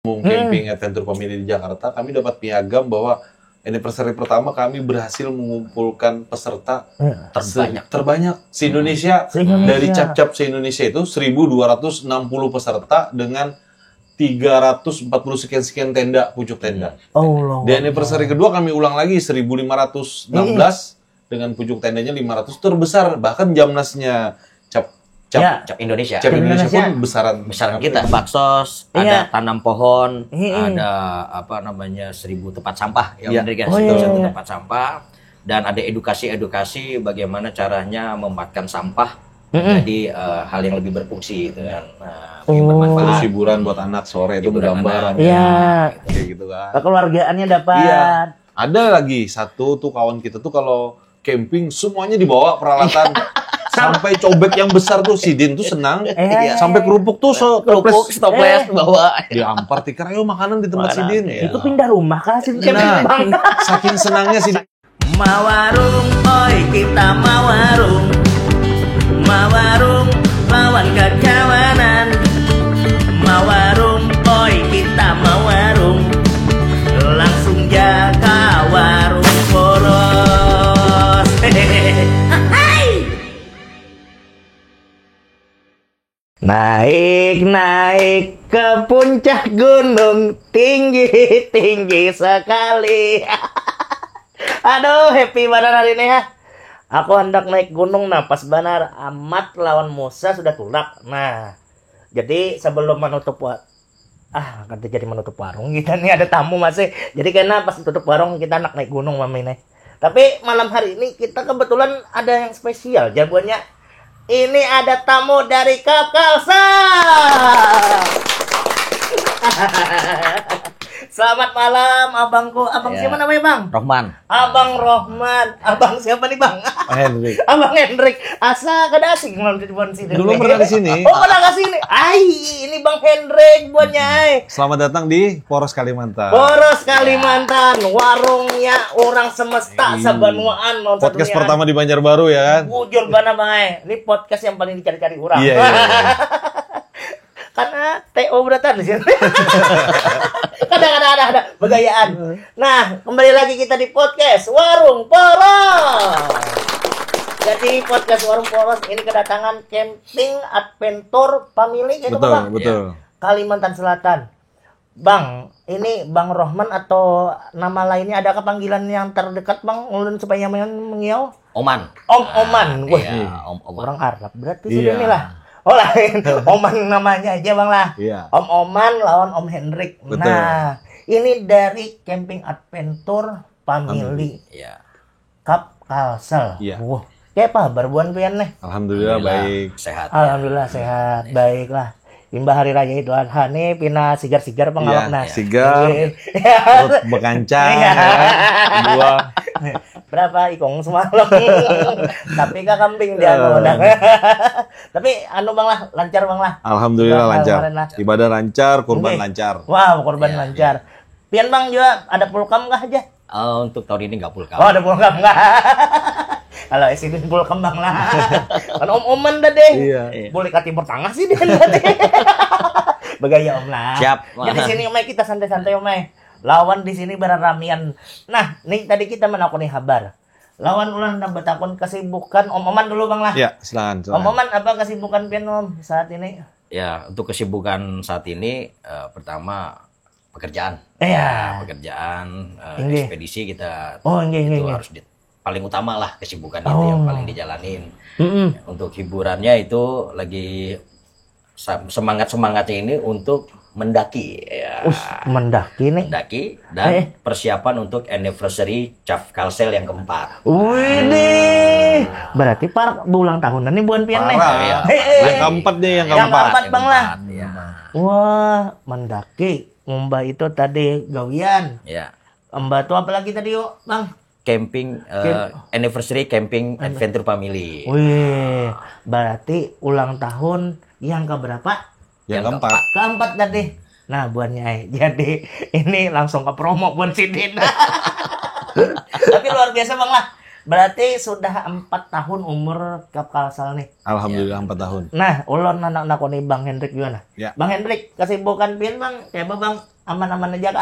camping adventure family di Jakarta, kami dapat piagam bahwa anniversary pertama kami berhasil mengumpulkan peserta terbanyak se-Indonesia. Dari cap-cap se-Indonesia itu 1.260 peserta dengan 340 sekian tenda, pucuk tenda. Di anniversary kedua kami ulang lagi 1.516 dengan pucuk tendanya 500, terbesar. Bahkan Jamnasnya Cap Indonesia. Cap Indonesia pun besaran kita. Baksos, ada tanam pohon, ada 1.000 tempat sampah ya, benar guys. Tempat sampah, dan ada edukasi bagaimana caranya membuatkan sampah menjadi hal yang lebih berfungsi gitu kan. Terus hiburan buat anak sore itu bergambar. Iya. Kayak gitu kan. Keluargaannya dapat. Iya. Ada lagi satu tuh kawan kita tuh kalau camping semuanya dibawa peralatan. Sampai cobek yang besar tuh si Din tuh senang, sampai kerupuk tuh stoples bawa. Diampar tikar, ayo makanan di tempat si Din. Itu pindah rumah kah sih? Saking senangnya si Din. Mawarung, oi kita mawarung, lawan kekawanan. Mawarung, oi kita mawarung, langsung jaga warung poros. Naik ke puncak gunung, tinggi sekali. Aduh, happy banget hari ini ya. Aku hendak naik gunung, pas benar amat lawan Musa sudah tulak. Nah, jadi sebelum menutup kata jadi menutup warung kita nih ada tamu masih. Jadi karena pas tutup warung kita naik gunung mami nih. Tapi malam hari ini kita kebetulan ada yang spesial jagoannya. Ini ada tamu dari Kap Kalsel. Selamat malam abangku. Abang siapa namanya bang? Rohman. Abang Rohman. Abang siapa nih bang? Hendrik. Abang Hendrik. Asa kada asing malam di sini. Dulu pernah di sini. Oh pernah ke sini. Ini bang Hendrik buatnya. Selamat datang di Poros Kalimantan. Poros Kalimantan, warungnya orang semesta sebanuaan. Podcast pertama di Banjarbaru ya kan? Bujur bana bang. Ini podcast yang paling dicari-cari orang. Iya. Karena TO beratan di sini. Kadang-kadang ada begayaan. Nah, kembali lagi kita di podcast Warung Poros. Jadi podcast Warung Poros ini kedatangan camping adventure family gitu Bang. Betul. Kalimantan Selatan. Bang, ini Bang Rohman atau nama lainnya adakah panggilan yang terdekat Bang? Ulun supaya mengiau. Oman. Om Oman. Wah, Om Oman. orang Arab berarti sini lah. Oh lain, Oman namanya aja bang lah. Iya. Om Oman lawan Om Hendrik. Betul. Nah, ini dari camping adventure family. Iya. Kap Kalsel. Iya. Wah, kayak apa berbuan pian nih? Alhamdulillah baik. Sehat. Alhamdulillah sehat, baiklah. Imbah hari raya Idul Adha nih pina sigar-sigar pengalap nah. Sigar. Perut bekancang. Dua. Berapa ikong semalam. Tapi kak kambing dia Tapi bang lah, lancar bang lah. Alhamdulillah lancar. Ibadah lancar, kurban lancar. Wow, kurban lancar. Pian bang juga ada pulkam kah aja? Untuk tahun ini nggak pulkam. Oh, ada pulkam nggak? Kalau SID pulkam bang lah. Kan om-oman dah deh. Iya. Boleh ke timur tengah sih dia nanti. Begaya om lah. Siap. Jadi sini om kita santai-santai om. Lawan di sini berramian. Nah, nih tadi kita menakuni kabar. Lawan ulang dan bertakun kesibukan Om Oman dulu bang lah. Ya, silakan. Om Oman apa kesibukan pian om saat ini? Ya, untuk kesibukan saat ini pertama pekerjaan. Iya. Pekerjaan ekspedisi kita. Oh, itu harus paling utama lah kesibukan itu yang paling dijalanin. Untuk hiburannya itu lagi semangatnya ini untuk mendaki ya. Mendaki nih. Mendaki dan persiapan untuk anniversary Cap Kalsel yang keempat. Wih, berarti berulang tahunan nih buan pian nih. Ya. Yang keempat nih, yang keempat bang lah. Ya. Wah, mendaki. Mbak itu tadi gawian. Ya. Mbak itu apa lagi tadi yuk bang? Camping anniversary camping adventure family. Wih, berarti ulang tahun yang keberapa? Yang keempat. Keempat tadi. Nah, buannya jadi ini langsung ke promo buat si Din. Tapi luar biasa bang lah. Berarti sudah 4 tahun umur Kap Kalsel nih. Alhamdulillah 4 tahun. Nah, ulun anak-anak nih Bang Hendrik gimana? Ya. Bang Hendrik, kesibukan pian Bang? Coba Bang, aman-aman aja.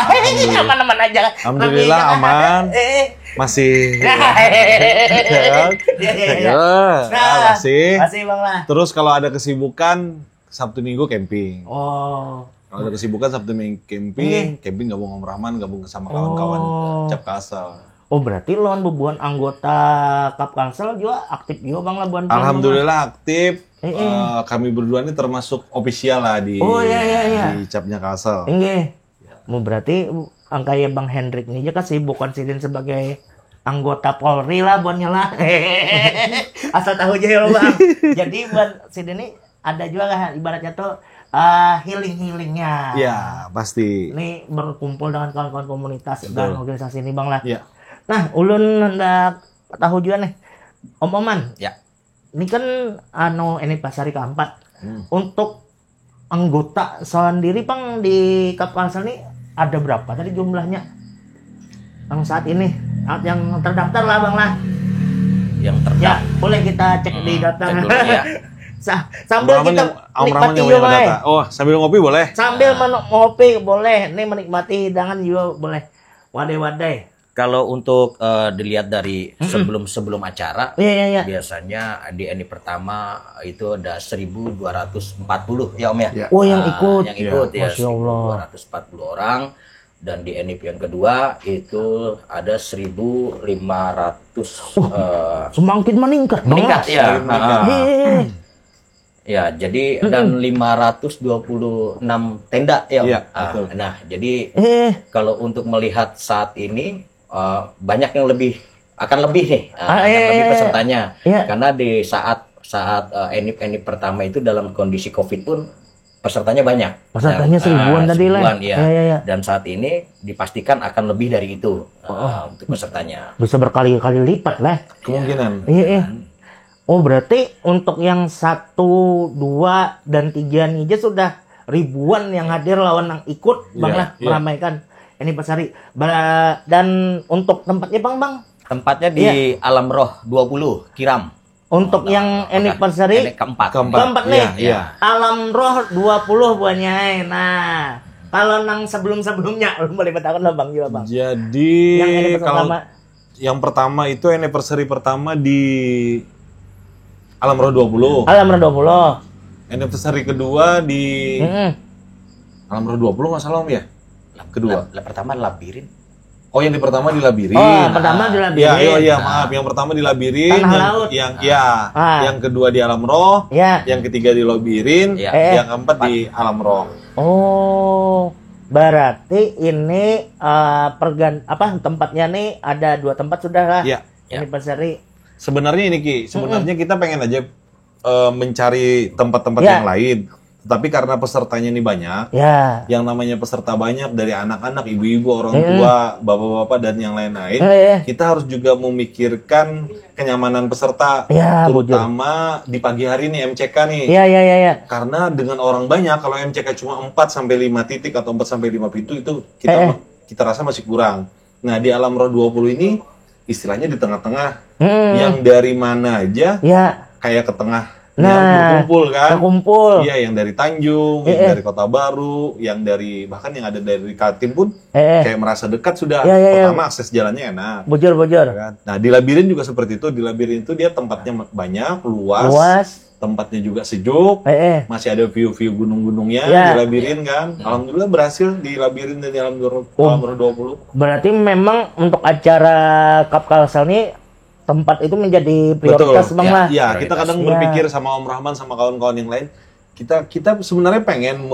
Aman-aman aja. Alhamdulillah aman. Masih. Iya. Masih. Masih Bang lah. Terus kalau ada kesibukan Sabtu Minggu camping. Oh. Kalau ada kesibukan Sabtu Minggu camping gabung Om Rahman, gabung sama kawan-kawan Cap Kalsel. Oh berarti lo bubuan anggota Kap Kalsel juga aktif juga Bang lah buan. Alhamdulillah aktif. Kami berdua ini termasuk official lah di di Capnya Kalsel. Iya. Mau berarti angkanya Bang Hendrik ini aja kesibukan sidin sebagai anggota Polri lah buannya lah. Asal tahu aja ya Bang. Jadi buat sidin ini ada juga kan ibaratnya tuh healing-healingnya. Ya, pasti. Ini berkumpul dengan kawan-kawan komunitas dan organisasi ini Bang lah. Ya. Nah, ulun hendak tahu juga nih, Om Oman. Ya. Ini kan ini Pasari keempat. Untuk anggota sendiri Bang di Kap Kalsel ini ada berapa tadi jumlahnya? Yang saat ini yang terdaftar lah Bang lah. Yang terdaftar. Ya, boleh kita cek di data. Cek dulu, ya. Sambil kita nikmati juga data. Oh, sambil ngopi boleh? Sambil ngopi boleh. Nih menikmati hidangan juga boleh. Wadai-wadai. Kalau untuk dilihat dari sebelum acara, biasanya di NI pertama itu ada 1.240 ya Om ya. Oh yang ikut. Yang ikut ya, Masya Allah. 1.240 orang. Dan di NI yang kedua itu ada 1.500. Semakin meningkat. Meningkat ya. Ya, jadi dan 526 tenda ya. Nah, jadi kalau untuk melihat saat ini banyak yang akan lebih nih, lebih pesertanya. Karena di saat NIP pertama itu dalam kondisi Covid pun pesertanya banyak. Pesertanya seribuan tadi lah. Ya. Dan saat ini dipastikan akan lebih dari itu untuk pesertanya. Bisa berkali-kali lipat lah. Kemungkinan. Iya. Oh berarti untuk yang 1, 2, dan 3 nih aja sudah ribuan yang hadir lawan yang ikut Bang lah meramaikan ini Pasari. Dan untuk tempatnya Bang? Tempatnya di Alam Roh 20 Kiram. Untuk yang anniversary keempat nih. Alam Roh 20 buahnya. Nah, kalau yang sebelum-sebelumnya boleh bertahan lah Bang juga Bang. Jadi yang kalau yang pertama itu anniversary pertama di Alam Roh 20. Alam Roh 20. Anniversary kedua di Alam Roh 20 nggak salah Om ya? Kedua. Pertama Labirin. Oh, yang di pertama di Labirin. Oh, yang pertama di Labirin. Iya, maaf. Yang pertama di Labirin, yang kedua di Alam Roh, yang ketiga di Labirin, yang keempat di Alam Roh. Oh, berarti ini tempatnya nih ada 2 tempat sudah lah. Iya. Ini Pasari. Sebenarnya ini Ki, kita pengen aja mencari tempat-tempat yang lain. Tapi karena pesertanya ini banyak, yang namanya peserta banyak dari anak-anak, ibu-ibu, orang tua, bapak-bapak, dan yang lain-lain, kita harus juga memikirkan kenyamanan peserta, terutama di pagi hari nih MCK nih. Iya. Karena dengan orang banyak, kalau MCK cuma 4-5 titik atau 4-5 pintu itu kita rasa masih kurang. Nah di Alam Roh 20 ini istilahnya di tengah-tengah, yang dari mana aja, kayak ke tengah. Berkumpul kan? Iya, yang dari Tanjung, yang dari Kota Baru, yang dari bahkan yang ada dari Kaltim pun kayak merasa dekat sudah. Pertama akses jalannya enak. Bojor. Kan? Nah di Labirin juga seperti itu. Di Labirin itu dia tempatnya banyak, luas. Tempatnya juga sejuk. Masih ada view gunung-gunungnya di Labirin kan. Alhamdulillah berhasil di Labirin dan di Alam Roh 20. Berarti memang untuk acara Kap Kalsel ini tempat itu menjadi prioritas Bang lah. Iya, kita kadang berpikir sama Om Rahman sama kawan-kawan yang lain, kita sebenarnya pengen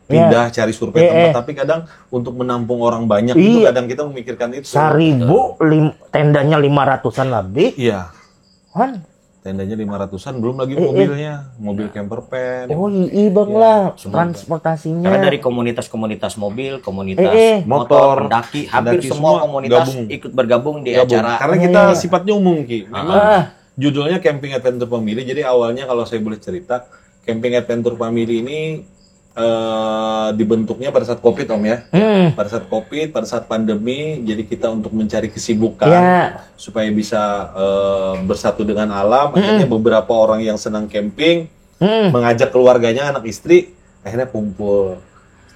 pindah cari survei tempat, tapi kadang untuk menampung orang banyak itu kadang kita memikirkan itu. 1.000 tendanya 500-an lebih. Iya. Kan? Tendanya 500-an, belum lagi mobilnya, mobil camper van. Oh iya Bang lah, transportasinya. Karena dari komunitas mobil, komunitas motor, pendaki, hampir semua komunitas ikut bergabung di acara. Karena kita sifatnya umum Ki. Memang judulnya Camping Adventure Family. Jadi awalnya kalau saya boleh cerita, Camping Adventure Family ini dibentuknya pada saat COVID Om ya. Pada saat COVID, pada saat pandemi, jadi kita untuk mencari kesibukan supaya bisa bersatu dengan alam. Akhirnya beberapa orang yang senang camping mengajak keluarganya, anak istri, akhirnya kumpul.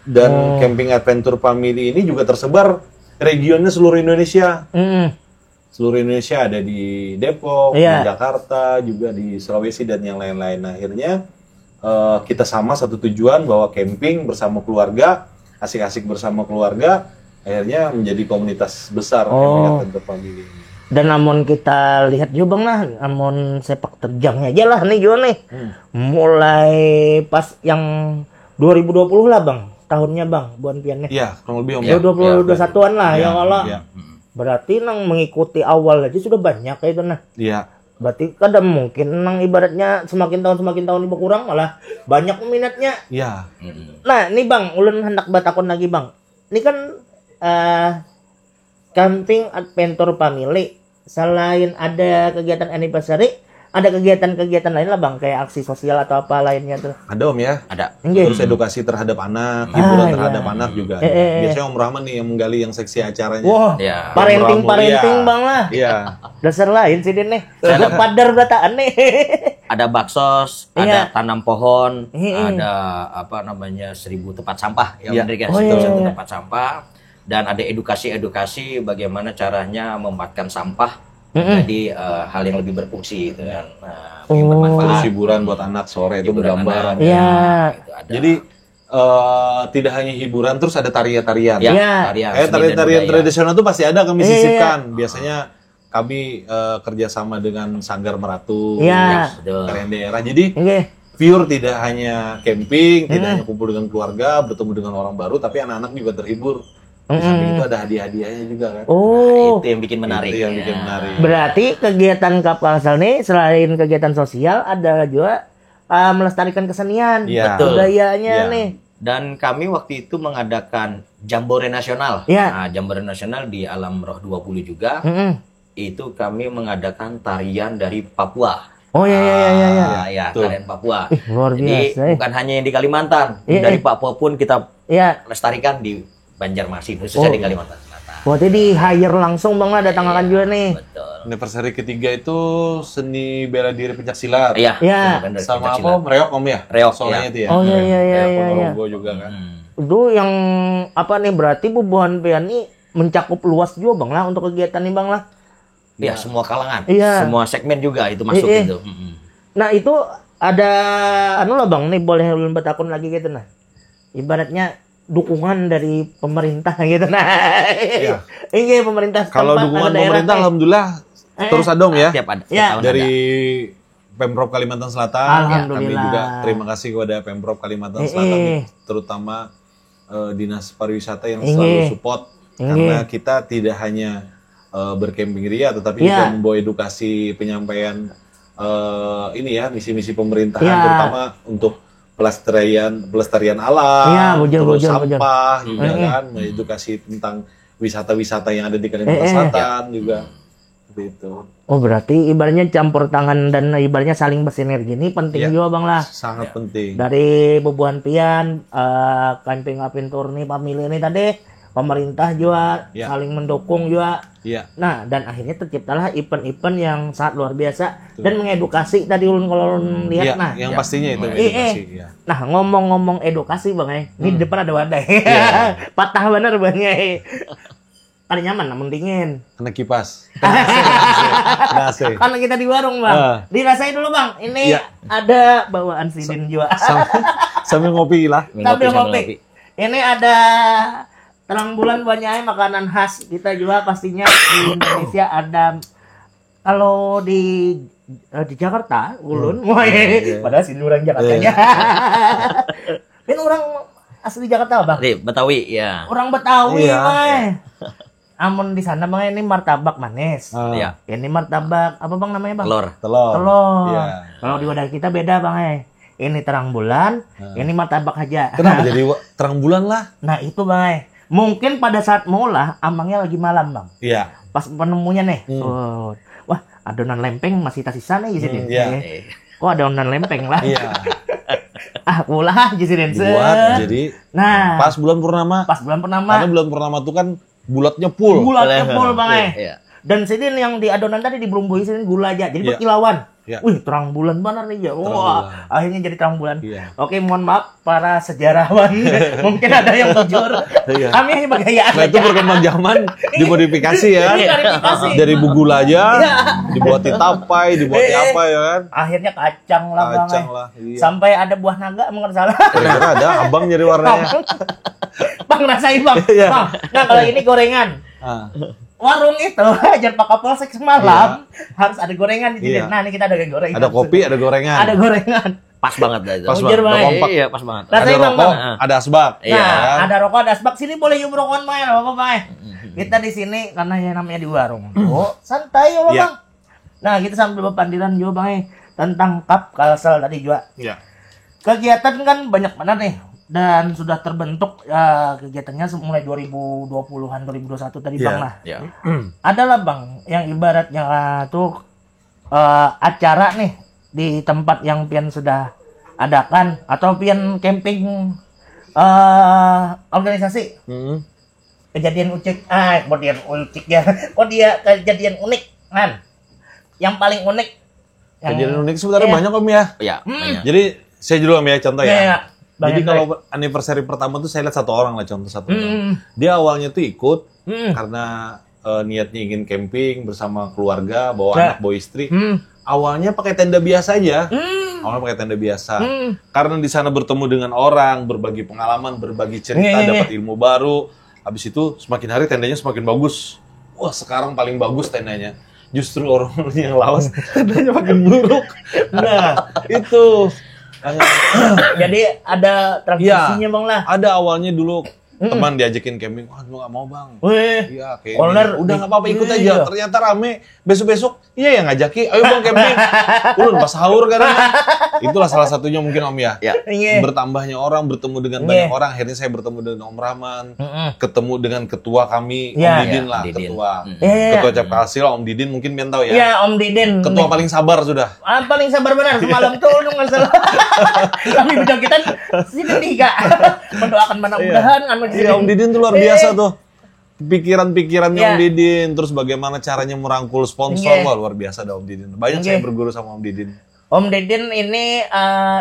Dan Camping Adventure Family ini juga tersebar regionnya seluruh Indonesia. Seluruh Indonesia, ada di Depok, di Jakarta, juga di Sulawesi dan yang lain-lain. Nah, akhirnya kita sama satu tujuan bahwa camping bersama keluarga, asik-asik bersama keluarga, akhirnya menjadi komunitas besar Camping Adventure Family. Dan namun kita lihat juga Bang lah, namun sepak terjangnya aja lah nih juga nih. Mulai pas yang 2020 lah Bang, tahunnya Bang, Buan Piannya. Iya, kurang lebih Om. 2021-an lah ya Allah. Berarti nang mengikuti awal aja sudah banyak kayak itu nah. Iya. Berarti kadang mungkin nang ibaratnya semakin tahun berkurang malah banyak peminatnya. Iya. Nah, ini Bang, ulun hendak batakon lagi Bang. Ini kan Camping Adventure Family, selain ada kegiatan anniversary, ada kegiatan-kegiatan lain lah Bang, kayak aksi sosial atau apa lainnya tuh. Ada Om ya. Ada. Terus edukasi terhadap anak, hiburan terhadap anak juga. Biasanya Om Rahman nih yang menggali yang seksi acaranya. Wah, parenting Bang lah. Iya. Dasar lain sih dia nih. Ada padar berataan nih. Ada baksos, ada tanam pohon, ada apa namanya 1000 tempat sampah ya benar guys, 1000 tempat sampah, dan ada edukasi bagaimana caranya memanfaatkan sampah menjadi hal yang lebih berfungsi gitu kan. Nah, yang bermanfaat. Terus hiburan buat anak sore itu bergambar. Iya. Jadi tidak hanya hiburan, terus ada tarian-tarian. Tarian tradisional itu pasti ada kami sisipkan. Biasanya kami kerjasama dengan Sanggar Meratu, tarian daerah. Jadi pure tidak hanya camping, tidak hanya kumpul dengan keluarga, bertemu dengan orang baru, tapi anak-anak juga terhibur. Di samping itu ada hadiah-hadiahnya juga kan. Itu yang bikin menarik. Berarti kegiatan kapal asal nih selain kegiatan sosial ada juga melestarikan kesenian, budayanya nih. Dan kami waktu itu mengadakan Jambore Nasional. Nah, Jambore Nasional di Alam Roh 20 juga. Itu kami mengadakan tarian dari Papua. Tarian Papua. Luar biasa. Jadi bukan hanya yang di Kalimantan, dari Papua pun kita lestarikan di Banjarmasin, khususnya di Kalimantan Selatan. Berarti di hire langsung Bang lah datangkan juga nih. Betul. Anniversary ketiga itu seni bela diri pencaksilat. Iya. Sama apa? Reok Om ya? Reok soalnya itu ya. Iya. Juga kan. Itu yang apa nih, berarti Bubuhan Pian ini mencakup luas juga Bang lah untuk kegiatan nih Bang lah. Iya, semua kalangan. Semua segmen juga itu masuk itu. Nah, itu ada anu lah Bang nih, boleh ulun batakon lagi gitu nah. Ibaratnya dukungan dari pemerintah gitu nah. Ini pemerintah setempat. Kalau dukungan pemerintah alhamdulillah terus ada Om ya. Dari Pemprov Kalimantan Selatan, kami juga terima kasih kepada Pemprov Kalimantan Selatan, terutama Dinas Pariwisata yang selalu support, karena kita tidak hanya bercamping ria, tetapi juga membawa edukasi penyampaian misi-misi pemerintahan, terutama untuk pelestarian alam, terus sampah juga kan, edukasi tentang wisata-wisata yang ada di Kalimantan Selatan juga. Gitu. Oh, berarti ibaratnya campur tangan dan ibaratnya saling bersinergi ini penting juga Bang lah. Sangat penting. Dari Bubuhan Pian, Camping Adventure nih, family ini tadi, pemerintah juga saling mendukung juga. Nah, dan akhirnya terciptalah event-event yang sangat luar biasa dan mengedukasi tadi ulun kalau lihat yang pastinya itu edukasi. Nah, ngomong-ngomong edukasi Bang ini di depan ada wadah. Patah bener Bang Ada nyaman namun dingin. Kena kipas. Karena kita di warung Bang. Dirasain dulu Bang. Ini ada bawaan sidin juga. Sambil ngopi lah. Sambil ngopi. Ini ada terang bulan banyak makanan khas kita juga pastinya di Indonesia ada. Kalau di Jakarta ulun, padahal sini orang Jakartanya. Ini orang asli Jakarta Bang. Betawi ya. Orang Betawi Amun di sana Bang ini martabak manis. Ini martabak apa Bang namanya Bang? Telur. Kalau di wadah kita beda Bang Ini terang bulan, ini martabak aja. Kenapa jadi terang bulan lah? Nah itu Bang mungkin pada saat mula amangnya lagi malam Bang. Pas penemunya nih. Wah, adonan lempeng masih tersisa nih di sini. Kok ada onan lempeng lah. Iya. Ulah jadi dancer. Buat jadi Nah, pas bulan purnama. Karena bulan purnama itu kan bulatnya full. Bulatnya full Bang. Iya. Dan sidin yang di adonan tadi dibumbui sidin gula aja. Jadi Iya. berkilauan. Iya. Wih, terang bulan benar nih ya. Wah, bulan. akhirnya jadi terang bulan. Iya. Oke, mohon maaf para sejarawan. Mungkin ada yang jujur. Iya. Kami hanya bergayaan Nah itu aja. berkembang zaman dimodifikasi ya. Dimodifikasi. Dari bugula aja Iya. dibuatin tapai, dibuatin apa ya kan? Akhirnya kacang lah Bang. Kacang lah. Iya. Sampai ada buah naga emang nggak salah. Kira-kira ada abang nyari warnanya. Bang rasain Bang. Iya. Bang, nah kalau ini gorengan. Ah. Warung itu ajar Pak Kapolsek semalam harus ada gorengan di sini. Iya. Nah, ini kita ada gorengan. Ada kopi, ada gorengan. Ada gorengan. Pas banget dah itu. Pas Ujar, banget. Bang. Kompak. Iya, pas banget. Nah, Ada saya bilang, rokok, Bang. ada asbak. Iya. Nah, kan? ada rokok, ada asbak. Sini boleh yuk rokokan main, apa Bang. Kita di sini karena yang namanya di warung. Oh, santai ya Iya. Bang. Nah, kita sambil berpandiran juga Bang tentang Kap Kalsel tadi juga. Iya. Kegiatan kan banyak banget nih dan sudah terbentuk kegiatannya mulai 2020-an 2021 tadi Iya. Bang lah. Iya. Adalah Bang yang ibaratnya tuh acara nih di tempat yang pian sudah adakan atau pian camping organisasi Hmm. kejadian kejadian unik kan yang paling unik Kejadian unik sebenarnya Iya. banyak Om ya. Iya, banyak. Jadi saya dulu Om ya contoh ya. Iya. Bang Jadi Hendrik. kalau anniversary pertama tuh saya lihat satu orang lah contoh satu orang. Dia awalnya tuh ikut karena niatnya ingin camping bersama keluarga, bawa Ya. anak, bawa istri. Awalnya pakai tenda biasa aja. Awalnya pakai tenda biasa. Karena di sana bertemu dengan orang, berbagi pengalaman, berbagi cerita, dapat ilmu baru. Habis itu semakin hari tendanya semakin bagus. Wah, sekarang paling bagus tendanya. Justru orang yang lawas tendanya makin buruk. Nah, itu. jadi ada transisinya Bang lah. Ada awalnya dulu teman diajakin camping, wah lu gak mau Bang. Wih, Iya, kayak Owner, udah nggak apa-apa ikut iya. aja. Ternyata rame. Besok-besok, iya yang ngajaki, ayo Bang camping. Ulun pas sahur kan. Itulah salah satunya mungkin Om ya. Iya. Bertambahnya orang, bertemu dengan banyak orang. Akhirnya saya bertemu dengan Om Rahman, ketemu dengan ketua kami, Iya. Om Didin Iya, lah, Didin. ketua. Iya. Ketua Cap Kalsil, Om Didin mungkin pian tahu ya. Iya Om Didin. Ketua paling sabar sudah. Paling sabar benar semalam tuh lu nggak salah. Kami bidang kita sini tiga mendoakan mudah-mudahan anu Iya, Om Didin tuh luar biasa tuh. Pikiran-pikirannya Iya. Om Didin, terus bagaimana caranya merangkul sponsor, Iya. wah luar biasa dah Om Didin. Banyak Iya. saya berguru sama Om Didin. Om Didin ini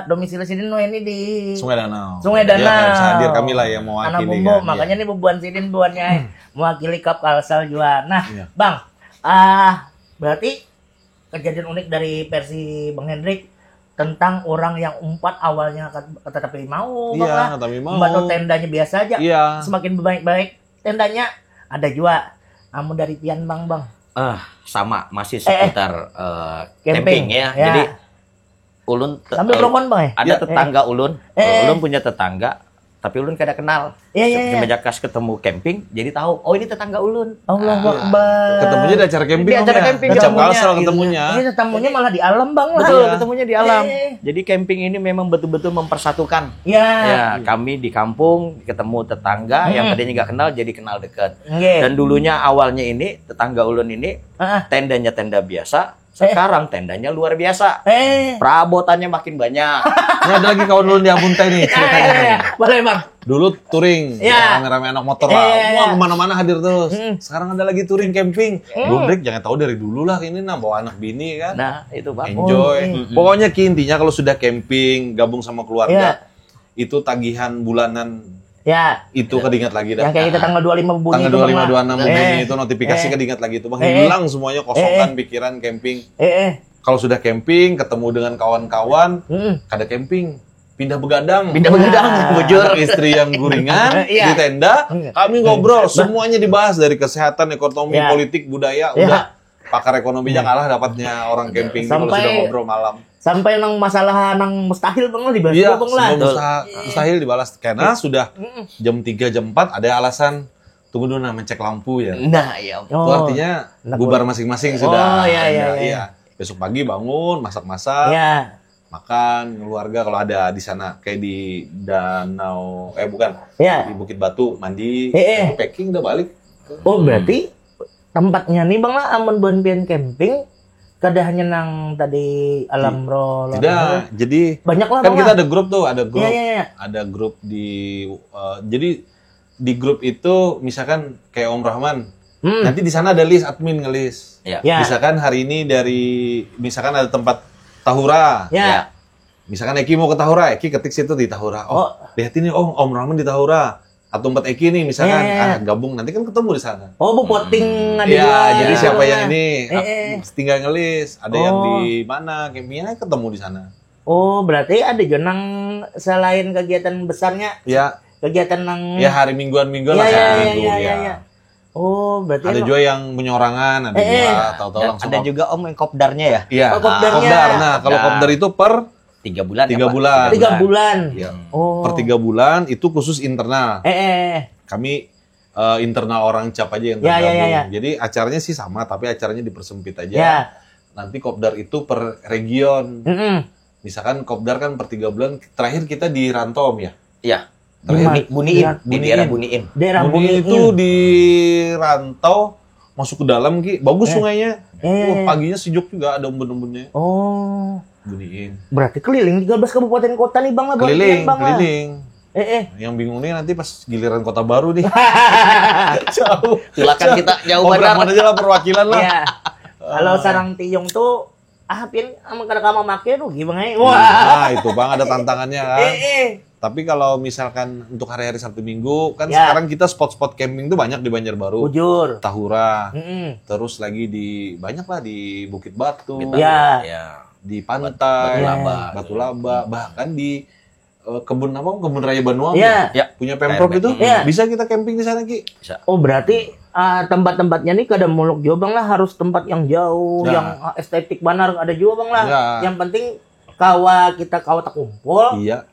domisili Sidin ini di Sungai Danau. Sungai Danau. Ya, bisa hadir kami lah yang Anak mewakili. bumbu, kan. makanya ini bubuan Sidin buannya mewakili Kap Kalsel juga. Nah, Iya. Bang, berarti kejadian unik dari versi Bang Hendrik tentang orang yang umpat awalnya kata tapi mau Bang Iya, lah. tapi mau. Umpat tuh tendanya biasa aja. Iya. Semakin baik-baik tendanya ada juga. Kamu dari pian Bang. Sama, masih seputar Camping. camping ya. Ya. Jadi ulun Sambil rokok Bang ya? ada tetangga ulun. Eh. Ulun punya tetangga, tapi ulun kada kenal. Iya. Semenjak kas ketemu camping, jadi tahu, oh ini tetangga ulun. Allah Akbar. Ketemunya di acara camping. Di acara Om, ya? camping Di Cap ketemunya. Kalsel ketemunya. Ini tamunya malah di alam Bang lah. Betul, Iya. ketemunya di alam. Eh. Jadi camping ini memang betul-betul mempersatukan. Ya. Ya, kami di kampung ketemu tetangga yang tadinya nggak kenal jadi kenal dekat. Nggih. Dan dulunya awalnya ini tetangga ulun ini tendanya tenda biasa, sekarang tendanya luar biasa. Perabotannya makin banyak. Ini ada lagi kawan dulu di Abuntai nih ceritanya nih. Boleh Bang. Dulu touring, Iya. rame-rame anak motor lah. Wah, kemana-mana hadir terus. Sekarang ada lagi touring camping. Bundrik jangan tahu dari dulu lah ini bawa anak bini kan. Nah, itu Bang. Enjoy. Pokoknya intinya kalau sudah camping, gabung sama keluarga, Iya. itu tagihan bulanan Ya. itu kedingat lagi dah. Yang kayak kita tanggal 25 bunyi Tanggal itu, Bang, 25, lah. 26 bunyi itu notifikasi kedingat lagi itu. Bang, Eh. hilang semuanya kosongkan pikiran camping. Kalau sudah camping, ketemu dengan kawan-kawan, kada camping, pindah begadang. Pindah begadang, bujur. Anak istri yang guringan Iya. di tenda, kami ngobrol, semuanya dibahas dari kesehatan, ekonomi, Iya. politik, budaya, Iya. udah pakar ekonominya kalah dapatnya orang camping kalau Sampai- sudah ngobrol malam. Sampai nang masalah nang mustahil Bang lah dibahas Iya, Bang lah. semua mustahil dibalas karena sudah jam 3, jam 4 ada alasan tunggu dulu cek lampu ya. Nah, ya. Itu artinya bubar masing-masing sudah. Oh, iya, iya, Tenda, iya. Besok pagi bangun, masak-masak, Ya. makan keluarga kalau ada di sana kayak di danau bukan Ya. di Bukit Batu mandi, packing udah balik. Oh, berarti tempatnya nih Bang lah amun buan pian camping kada hanya nang tadi alam roh. Tidak, jadi banyak lah. Kan kita ada grup tuh, ada grup. Iya. Ada grup di jadi di grup itu misalkan kayak Om Rahman. Nanti di sana ada list admin ngelis. Ya. Misalkan hari ini misalkan ada tempat tahura. Ya. Misalkan Eki mau ke tahura, Eki ketik situ di tahura. Lihat ini Om Rahman di tahura. Atau tempat Eki nih misalkan gabung nanti kan ketemu di sana. Bu voting ada. Iya, jadi siapa yang ini tinggal ngelis, ada yang di mana campingnya ketemu di sana. Berarti ada jonang selain kegiatan besarnya. Ya. Kegiatan nang hari mingguan lah Minggu. Berarti ada juga yang menyorangan, ada juga tahu-tahu langsung. Ada juga Om yang kopdarnya ya. Iya. Kopdar. Nah, kalau kopdar itu per 3 bulan. 3 bulan. 3 bulan. Ya. Per 3 bulan itu khusus internal. Kami internal orang cap aja yang tergabung. Jadi acaranya sih sama, tapi acaranya dipersempit aja. Nanti kopdar itu per region. Misalkan kopdar kan per 3 bulan. Terakhir kita di Rantom ya. Iya. Buniin. Di daerah Buniin. Buniin itu di Rantau masuk ke dalam Ki. Bagus sungainya. Paginya sejuk juga ada embun-embunnya. Buniin. Berarti keliling 13 kabupaten kota nih Bang lah. Keliling. Yang bingung nih nanti pas giliran kota baru nih. Jauh. Silakan kita jauh banget. Mana aja lah perwakilan lah. Iya. Kalau sarang tiyung tuh pin ama kada kama make rugi Bang. Wah, itu Bang ada tantangannya kan. Tapi kalau misalkan untuk hari-hari Sabtu Minggu kan sekarang kita spot-spot camping tuh banyak di Banjarbaru. Bujur. Tahura. Terus lagi banyak lah di Bukit Batu. Di pantai, Batu Laba, bahkan di kebun Raya Banuang punya Pemprov itu bisa kita camping di sana Ki. Bisa. Berarti tempat-tempatnya nih kada muluk juga Bang lah, harus tempat yang jauh, yang estetik benar ada juga Bang lah. Yang penting kita tak kumpul. Iya.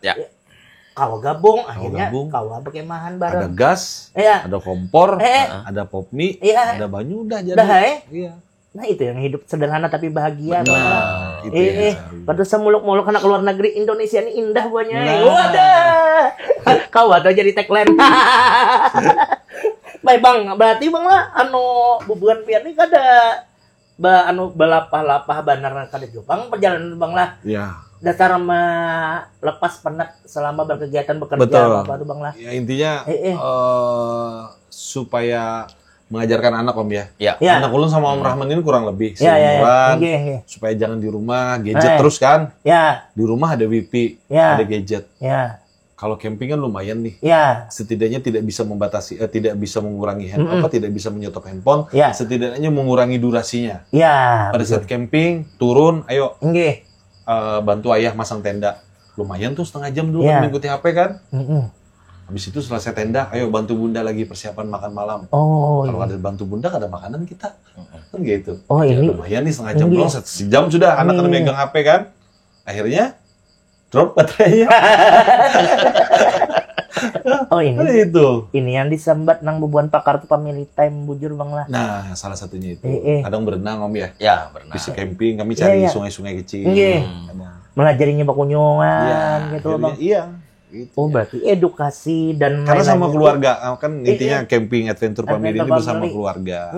Kawa gabung, akhirnya kawa berkemahan bareng. Ada gas, ada kompor, ada popmi, ada banyu udah jadi. Iya. Nah itu yang hidup sederhana tapi bahagia. Itu pada semuluk-muluk anak luar negeri, Indonesia ini indah buahnya. Wadah. Kau atau jadi tagline. Baik Bang, berarti Bang lah bubuhan pian ini kada balapah-lapah banar kada jopang perjalanan Bang lah. Iya. Dasar lepas penat selama berkegiatan bekerja apa tuh Bang lah. Ya intinya supaya mengajarkan anak Om ya. Anak ulun sama Om Rahman ini kurang lebih seumuran. Supaya jangan di rumah gadget terus kan. Di rumah ada wifi, ada gadget. Kalau camping kan lumayan nih. Setidaknya tidak bisa membatasi, tidak bisa mengurangi tidak bisa menyetop handphone. Setidaknya mengurangi durasinya. Pada saat camping turun, ayo bantu ayah masang tenda. Lumayan tuh setengah jam dulu kan mengikuti HP kan. Habis itu selesai tenda, ayo bantu bunda lagi persiapan makan malam. Kalau ada bantu bunda, ada makanan kita. Kan gitu. Ini lumayan nih setengah jam doang, sejam sudah anak kena megang HP kan. Akhirnya drop baterainya. Ini yang disambat nang bubuhan pakar tuh family time bujur Bang lah. Nah, salah satunya itu. Kadang berenang Om ya. Ya, berenang. Bisa camping, kami cari sungai-sungai kecil. Melajarinya bakunyongan gitu Bang. Iya. Gitu, berarti edukasi dan karena sama keluarga kan intinya camping adventure family ini bersama keluarga.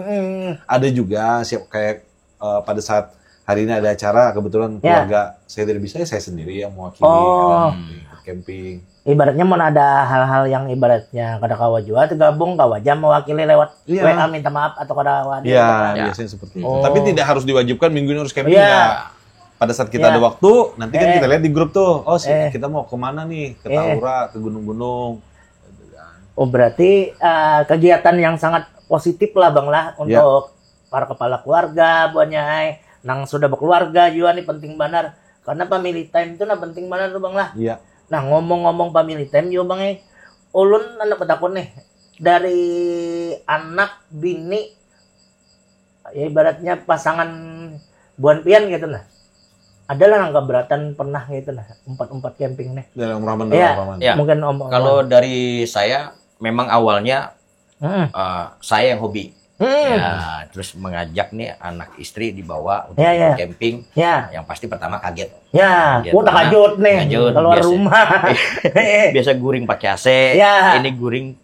Ada juga kayak pada saat hari ini ada acara kebetulan keluarga saya tidak bisa saya sendiri yang mewakili camping. Ibaratnya mau ada hal-hal yang ibaratnya kada kawa juga tergabung kawa jam mewakili lewat WA minta maaf atau kada wadah. Iya, biasanya seperti itu. Tapi tidak harus diwajibkan minggu ini harus camping ya. Pada saat kita ada waktu, nanti kan kita lihat di grup tuh, kita mau kemana nih, ke Tahura, ke gunung-gunung. Berarti kegiatan yang sangat positif lah Bang lah untuk para kepala keluarga, buahnya nang sudah berkeluarga juga nih penting benar. Karena family time itu penting benar tuh Bang lah. Iya. Nah ngomong-ngomong family time juga Bang ulun anak petakun nih dari anak bini, ya ibaratnya pasangan buan pian gitu nah. Adalah nggak keberatan pernah gitu nah umpat camping nih. Dari Om Rahman. Ya. Mungkin kalau dari saya memang awalnya saya yang hobi. Ya, terus mengajak nih anak istri dibawa untuk camping. Yang pasti pertama kaget. Takajut nih keluar rumah. Biasa guring pakai AC, ini guring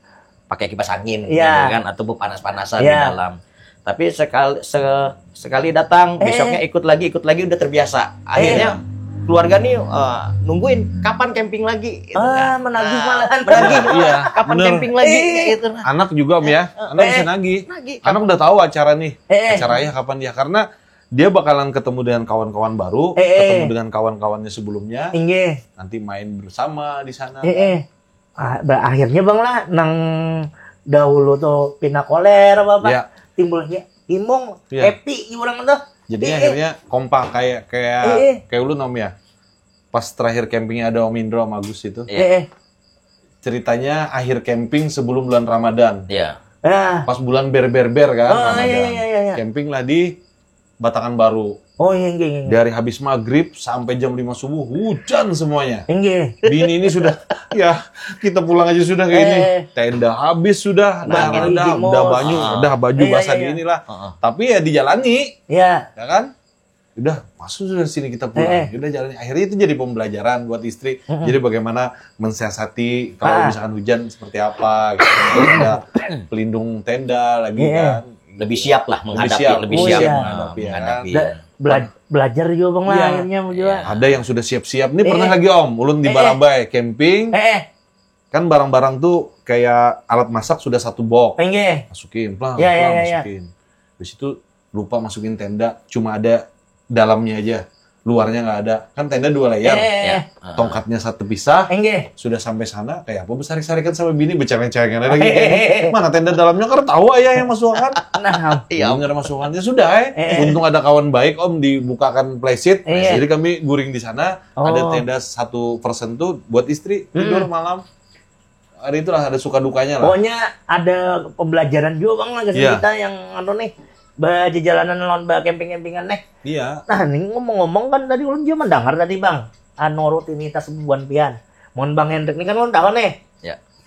pakai kipas angin gitu kan atau panas-panasan di dalam. Tapi sekali datang, besoknya ikut lagi udah terbiasa. Akhirnya keluarga nih nungguin kapan camping lagi. Gitu, menagih malahan. Menagih. Iya, Kapan bener. camping lagi gitu. Anak juga Om ya, anak bisa nagih. Anak udah tahu acara nih, acara ayah kapan dia, karena dia bakalan ketemu dengan kawan-kawan baru, ketemu dengan kawan-kawannya sebelumnya, nanti main bersama di sana. Akhirnya Bang lah, nang dahulu tuh pina koler apa timbulnya imong happy orang tuh. Jadi akhirnya kompak kayak lu Om ya. Pas terakhir campingnya ada Om Indro sama Agus itu. Ceritanya akhir camping sebelum bulan Ramadan. Pas bulan ber kan Ramadan. Camping lah di Batangan Baru. Dari habis maghrib sampai jam 5 subuh hujan semuanya. Bini ini sudah kita pulang aja sudah kayak ini. Tenda habis sudah, udah baju basah di inilah. Tapi ya dijalani. Ya kan? Udah masuk sudah sini kita pulang. Udah jalani. Akhirnya itu jadi pembelajaran buat istri. Jadi bagaimana mensiasati kalau misalkan hujan seperti apa gitu. Ada pelindung tenda lagi kan. Lebih siap lah menghadapi, lebih siap menghadapi. Belajar juga Bang lah akhirnya juga. Ada yang sudah siap-siap. Ini pernah lagi Om, ulun di Barabai camping. Kan barang-barang tuh kayak alat masak sudah satu box. Masukin, masukin. Habis itu lupa masukin tenda, cuma ada dalamnya aja. Luarnya nggak ada. Kan tenda 2 layar. Tongkatnya satu pisah. Sudah sampai sana kayak apa besarik-sarikan sama bini bercengeng-cengengan lagi. Mana tenda dalamnya kan tahu ayah yang masukkan. Nggak ada masukannya sudah. Untung ada kawan baik Om dibukakan playset. Jadi kami guring di sana. Ada tenda 1% tuh buat istri tidur malam. Hari itulah ada suka dukanya lah. Pokoknya ada pembelajaran juga Bang lah ke kita yang nih. Jalanan lomba camping-campingan nih. Nah, ini ngomong-ngomong kan tadi ulun juga mendengar tadi Bang, rutinitas buan pian. Mohon Bang Hendrik ini kan ulun tahu nih.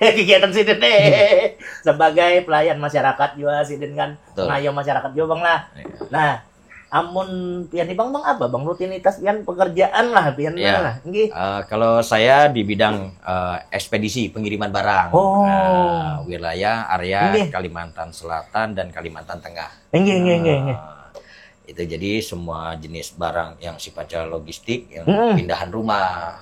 Kegiatan Sidin nih. Sebagai pelayan masyarakat juga Sidin kan. Ngayo masyarakat juga Bang lah. Nah, amun pian nih Bang apa Bang rutinitas pian pekerjaan lah pian lah. Kalau saya di bidang ekspedisi pengiriman barang. Wilayah area Kalimantan Selatan dan Kalimantan Tengah. Itu jadi semua jenis barang yang sifatnya logistik, yang pindahan rumah,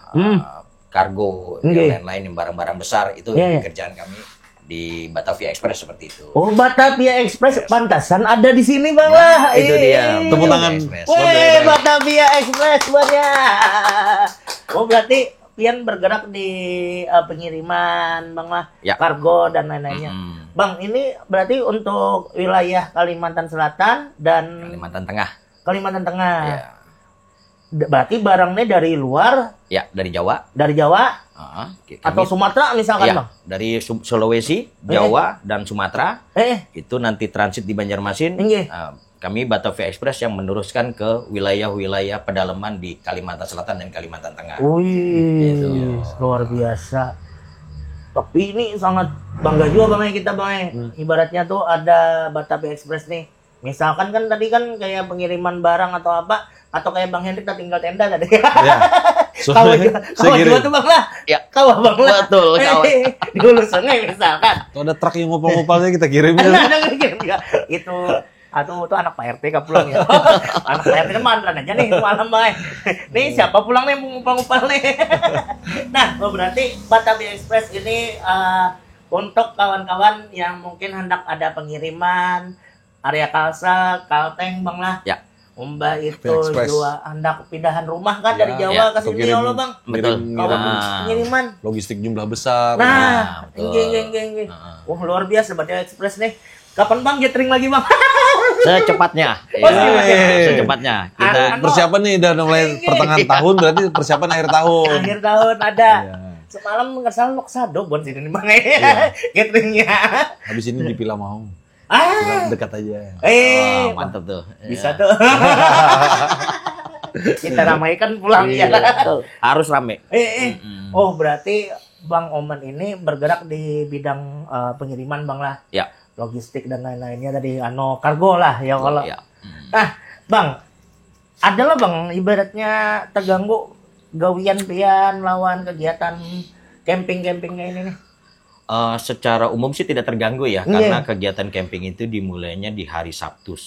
kargo, yang lain-lain, yang barang-barang besar itu kerjaan kami di Batavia Express seperti itu. Batavia Express pantasan ada di sini Bang lah. Itu dia. Tepuk tangan. Batavia Express buatnya. Berarti pian bergerak di pengiriman Bang lah, kargo dan lain-lainnya. Bang, ini berarti untuk wilayah Kalimantan Selatan dan Kalimantan Tengah. Berarti barangnya dari luar? Dari Jawa. Dari Jawa? Atau Sumatera misalkan Bang? Dari Sulawesi, Jawa, dan Sumatera. Itu nanti transit di Banjarmasin. Kami Batavia Express yang meneruskan ke wilayah-wilayah pedalaman di Kalimantan Selatan dan Kalimantan Tengah. Luar biasa. Tapi ini sangat bangga juga Bang kita Bang. Ibaratnya tuh ada Batavia Express nih. Misalkan kan tadi kan kayak pengiriman barang atau apa, atau kayak Bang Hendrik tinggal tenda tadi. Kawah juga tuh Bang lah. Kawah Bang lah. Betul, kawah. Di hulu sungai misalkan. Tuh ada truk yang ngupal-ngupalnya kita kirim. Itu tuh anak Pak RT kan pulang ya. Anak Pak RT kan mantan aja nih malam Bang. Nih siapa pulang nih mau ngupal-ngupal nih. Nah, berarti Batavia Express ini untuk kawan-kawan yang mungkin hendak ada pengiriman area Kalsel, Kalteng Bang lah. Mbak itu juga hendak pindahan rumah kan dari Jawa ke sini ya Bang. Betul. Pengiriman. Logistik jumlah besar. Nah, geng. Luar biasa Batavia Express nih. Kapan Bang gathering lagi Bang? Secepatnya. Secepatnya. Kita persiapan nih udah mulai pertengahan tahun, berarti persiapan akhir tahun. Akhir tahun ada. Semalam ngersal Loksado buat sini nih Bang. Gatheringnya. Habis ini di Pila mau. Dekat aja. Mantap tuh. Bisa tuh. Kita ramaikan pulang ya. Harus rame. Berarti Bang Oman ini bergerak di bidang pengiriman Bang lah. Logistik dan lain-lainnya dari kargo lah ya kalau. Nah, Bang, adalah Bang ibaratnya terganggu gawian pian lawan kegiatan camping-campingnya ini nih. Secara umum sih tidak terganggu ya, karena kegiatan camping itu dimulainya di hari Sabtu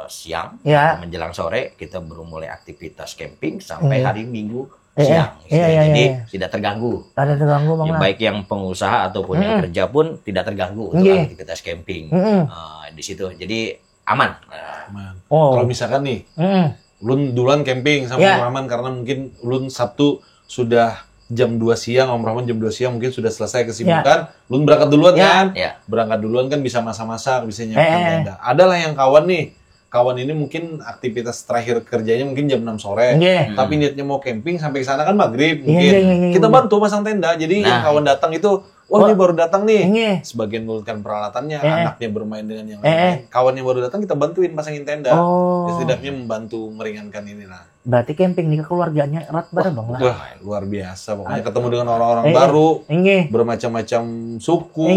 siang, menjelang sore kita baru mulai aktivitas camping sampai hari Minggu siang. Jadi tidak terganggu. Ada terganggu Bang. Baik yang pengusaha ataupun yang kerja pun tidak terganggu untuk aktivitas camping. Di situ, jadi aman. Kalau misalkan nih, ulun duluan camping sama Om Rahman karena mungkin ulun Sabtu sudah jam 2 siang, Om Rahman jam 2 siang mungkin sudah selesai kesibukan. Ulun berangkat duluan kan? Berangkat duluan kan bisa masak-masak, bisa nyiapin tenda. Adalah yang kawan nih. Kawan ini mungkin aktivitas terakhir kerjanya mungkin jam 6 sore. Tapi niatnya mau camping sampai ke sana kan maghrib mungkin. Kita bantu pasang tenda. Jadi yang kawan datang itu, wah ini baru datang nih. Sebagian menggunakan peralatannya, anaknya bermain dengan yang lain. Kawan yang baru datang kita bantuin pasangin tenda. Setidaknya membantu meringankan inilah. Berarti camping nih keluarganya erat banget Bang lah. Wah, luar biasa. Pokoknya ketemu dengan orang-orang baru, bermacam-macam suku,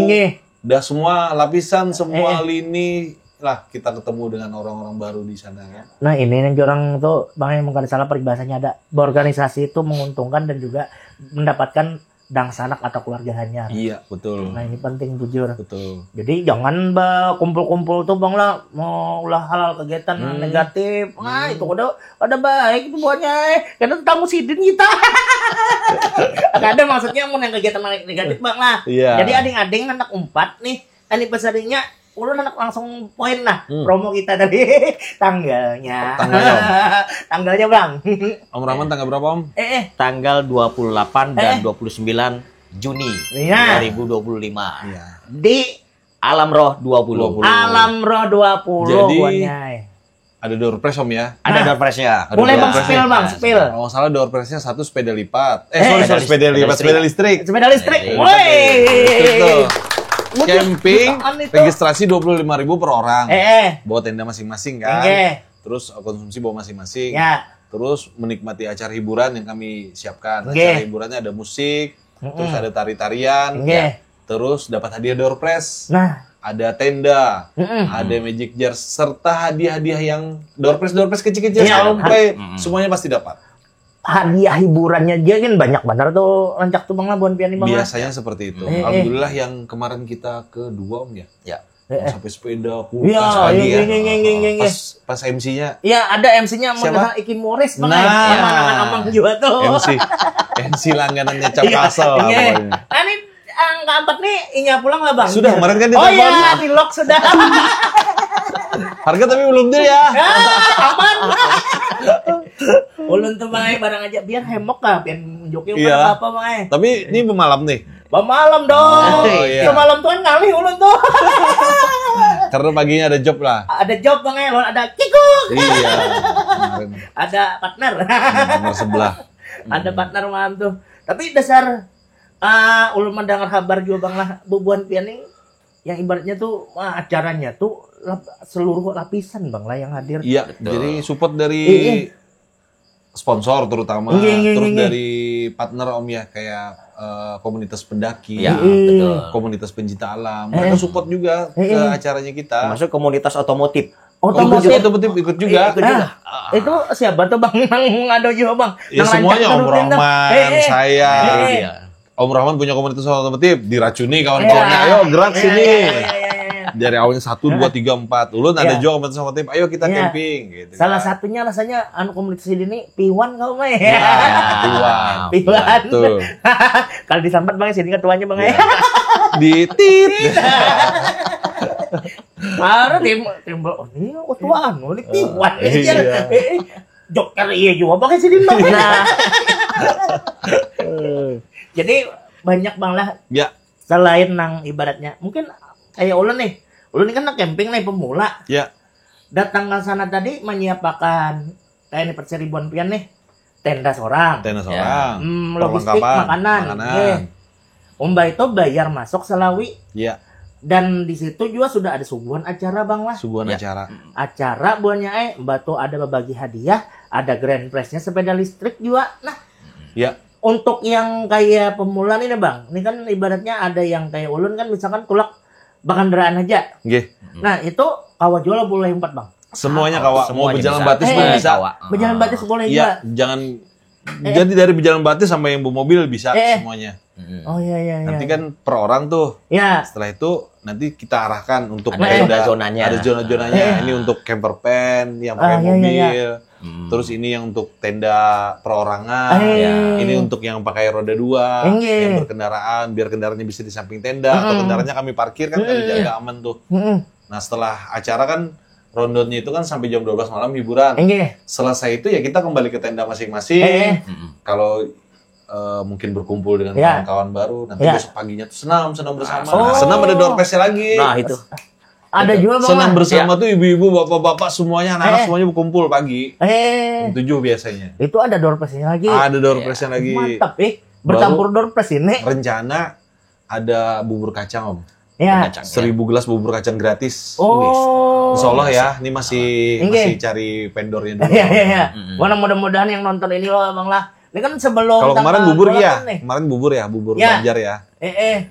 udah semua lapisan, semua lini lah kita ketemu dengan orang-orang baru di sana ya. Nah ini yang orang tuh Bang yang mungkin salah peribahasanya ada, berorganisasi itu menguntungkan dan juga mendapatkan dang sanak atau keluarga hanya. Iya, betul. Nah, ini penting jujur. Betul. Jadi jangan kumpul-kumpul tuh Bang lah mau ulah halal kegiatan negatif. Nah, itu ada baik itu buatnya. Karena tamu sidin kita. Ada maksudnya mau yang kegiatan negatif Bang lah. Iya. Jadi ading-ading anak 4 nih. Ini pesarinya ulun anak langsung poin lah promo kita tadi tanggalnya Bang. Om Rahman tanggal berapa Om? Tanggal 28 dan 29 Juni 2025 di Alam Roh 20. Alam Roh 20. Jadi ada door prize Om ya? Ada door prize-nya. Boleh Bang spill. Kalau salah door prize-nya 1 sepeda lipat. Sepeda listrik. Sepeda listrik. Woi. Camping, registrasi 25.000 per orang. Bawa tenda masing-masing kan. Terus konsumsi bawa masing-masing. Terus menikmati acara hiburan yang kami siapkan. Acara hiburannya ada musik, terus ada tari-tarian, terus dapat hadiah door prize. Ada tenda, ada magic jar, serta hadiah-hadiah yang door prize kecil-kecil sampai semuanya pasti dapat. Hadiah hiburannya dia kan banyak benar tuh rancak tuh Bang lah buan pian Bang. Biasanya seperti itu. Alhamdulillah yang kemarin kita kedua Om ya. Sampai sepeda kulkas pagi ya. Pas MC-nya. Iya, ada MC-nya sama Iki Morris Bang. Amang juga tuh. MC langganannya Cap Kasel. Ini keempat nih Inya pulang lah Bang. Sudah kemarin kan ditelepon. Oh iya, di lock sudah. Harga tapi belum deal ya. Aman. Ulun tuh Bang barang aja biar hemok lah, biar nunjukin apa Bang. Tapi ini pemalam nih. Pemalam dong. Pemalam tuh kan ngalih ulun tuh. Karena paginya ada job lah. Ada job Bang ada kikuk. Iya. Ada partner. Partner sebelah. Ada partner malam tuh. Tapi dasar ulun mendengar kabar juga Bang lah bubuan pianing yang ibaratnya tuh acaranya tuh seluruh lapisan Bang lah yang hadir. Iya, jadi support dari sponsor terutama, terus dari partner Om ya kayak komunitas pendaki, komunitas pencinta alam, mereka support juga ke acaranya kita. Termasuk komunitas otomotif. Otomotif ikut juga. Itu siapa tuh Bang yang ngado juga Bang? Ya semuanya Om Rahman, saya. Om Rahman punya komunitas otomotif, diracuni kawan-kawannya, ayo gerak sini. Dari awalnya 1, 2, 3, 4. Ulun ada juga komunitas otomotif, ayo kita camping. Gitu, salah satunya rasanya komunitas ini Piwan kau Bang Piwan. Tuh. Kalau disambat Bang sini ketuanya Bang Ditit. Baru timbul ini ketuaan, ini Piwan. Joker iya juga pakai sini Bang. Jadi banyak Bang lah. Selain nang ibaratnya mungkin kayak ulun ini kan camping nih pemula. Datang ke sana tadi menyiapkan kayak ini perseribuan pian nih tenda seorang. Logistik makanan. Umba itu bayar masuk Selawi. Dan di situ juga sudah ada suguhan acara Bang lah. Acara buahnya Mbak tuh ada berbagi hadiah, ada grand prize-nya sepeda listrik juga. Nah. Untuk yang kayak pemula nih Bang, ini kan ibaratnya ada yang kayak ulun kan misalkan kulak bakandaraan aja. Nah itu kawa jual boleh 4 Bang. Semuanya kawa. Mau berjalan batis pun bisa. Berjalan batis boleh juga. Jangan. Jadi dari berjalan batis sampai yang bawa mobil bisa semuanya. Oh iya. Nanti kan per orang tuh. Ya. Setelah itu nanti kita arahkan untuk ada zona-zonanya. Ada zona-zonanya. Ini untuk camper van yang pakai mobil. Terus ini yang untuk tenda perorangan. Ini untuk yang pakai roda 2, yang berkendaraan biar kendaraannya bisa di samping tenda atau kendaraannya kami parkir kan kami jaga aman tuh. Nah, setelah acara kan rondonnya itu kan sampai jam 12 malam hiburan. Selesai itu ya kita kembali ke tenda masing-masing. Kalau mungkin berkumpul dengan kawan-kawan baru, nanti besok paginya tuh senam bersama. Nah, senam ada door prize lagi. Nah, itu. Ada juga Bang. Senam bersama tuh ibu-ibu, bapak-bapak semuanya, anak-anak semuanya berkumpul pagi. Jam 7 biasanya. Itu ada door prize-nya lagi. Ada door prize-nya lagi. Mantap bercampur door prize ini. Rencana ada bubur kacang, Om. 1000 gelas bubur kacang gratis. Oh. Insya Allah ya, ini masih cari vendornya dulu. Iya. Mudah-mudahan yang nonton ini loh Bang lah. Ini kan sebelum kalau kemarin bubur kemarin bubur Banjar ya.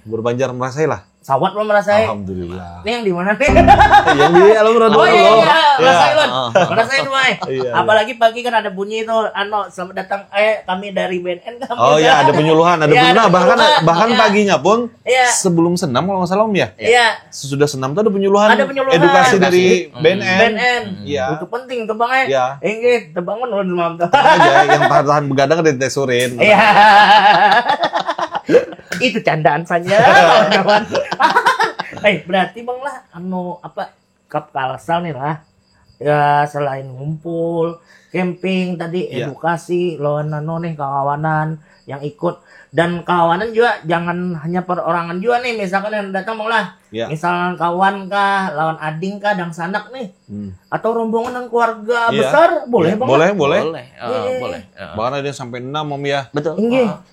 Bubur Banjar merasailah. Sawat belum merasain. Alhamdulillah. Ini yang di mana nih? Yang di Alhamdulillah. Oh iya, rasain Mai. Apalagi pagi kan ada bunyi itu, selamat datang kami dari BNN. Oh iya, ada penyuluhan, ada penyuluhan. Bahkan paginya pun sebelum senam kalau nggak salah Om ya. Iya. Sesudah senam tuh ada penyuluhan. Edukasi Edukasi dari BNN. Iya. Itu penting tuh Bang Iya. Inggih, terbangun ulun malam tuh. Aja yang tahan begadang ada ditesurin. Iya. Itu candaan saja kawan-kawan. Berarti Bang lah Kap Kalsel nih lah. Ya selain ngumpul, camping tadi, edukasi, kawanan yang ikut, dan kawanan juga jangan hanya perorangan juga nih, misalkan yang datang Bang lah. Misalkan kawan kah, lawan ading kah, dang sanak nih. Atau rombongan dan keluarga besar, boleh Bang? Boleh. Bahkan ada yang sampai 6 Om ya. Betul.